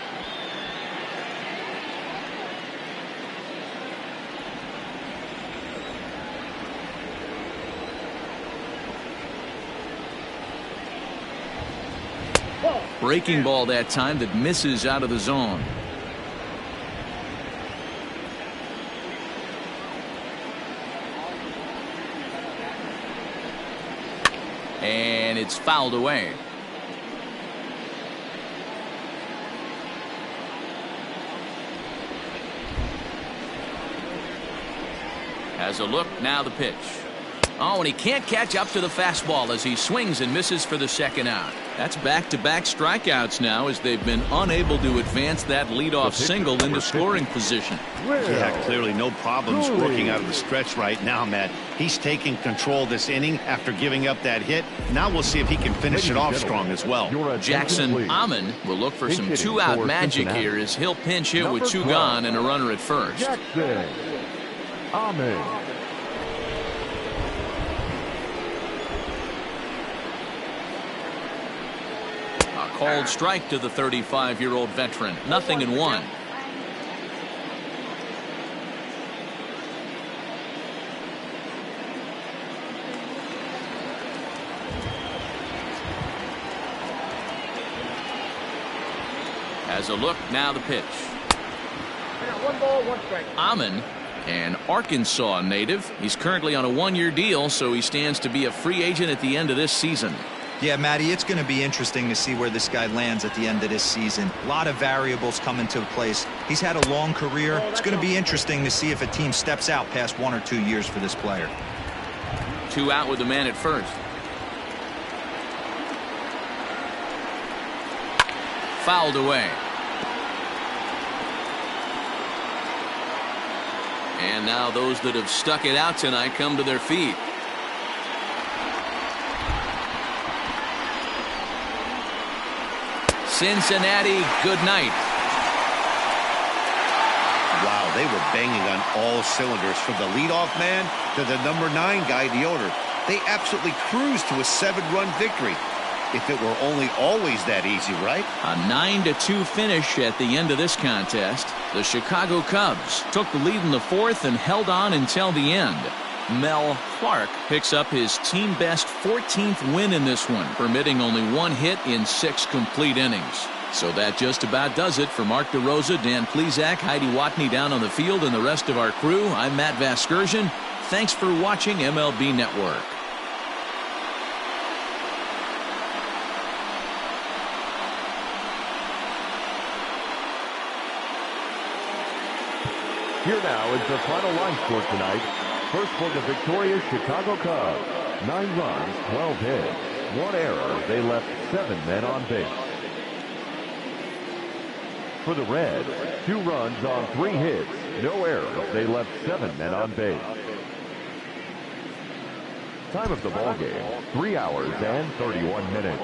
Breaking ball that time that misses out of the zone. And it's fouled away. Has a look, now the pitch. Oh, and he can't catch up to the fastball as he swings and misses for the 2nd out. That's back-to-back strikeouts now as they've been unable to advance that leadoff single into scoring position. Yeah, clearly no problems working out of the stretch right now, Matt. He's taking control this inning after giving up that hit. Now we'll see if he can finish it off strong as well. Jackson Amon will look for some 2-out magic here as he'll pinch hit with 2 gone and a runner at first. Jackson Amon. Called strike to the 35-year-old veteran. 0-1. Has a look, now the pitch. 1 ball, 1 strike. Amon, an Arkansas native. He's currently on a 1-year deal, so he stands to be a free agent at the end of this season. Yeah, Matty, it's going to be interesting to see where this guy lands at the end of this season. A lot of variables come into place. He's had a long career. It's going to be interesting to see if a team steps out past 1 or 2 years for this player. 2 out with the man at first. Fouled away. And now those that have stuck it out tonight come to their feet. Cincinnati, good night. Wow, they were banging on all cylinders from the leadoff man to the number 9 guy in the order. They absolutely cruised to a 7-run victory. If it were only always that easy, right? A 9-2 finish at the end of this contest. The Chicago Cubs took the lead in the 4th and held on until the end. Mel Clark picks up his team best 14th win in this one, permitting only 1 hit in 6 complete innings. So that just about does it. For Mark DeRosa, Dan Plesac, Heidi Watney down on the field, and the rest of our crew, I'm Matt Vasgersian. Thanks for watching MLB Network. Here now is the final line score tonight. First for the victorious Chicago Cubs. 9 runs, 12 hits. 1 error. They left 7 men on base. For the Reds, 2 runs on 3 hits. No errors. They left 7 men on base. Time of the ball game, 3 hours and 31 minutes.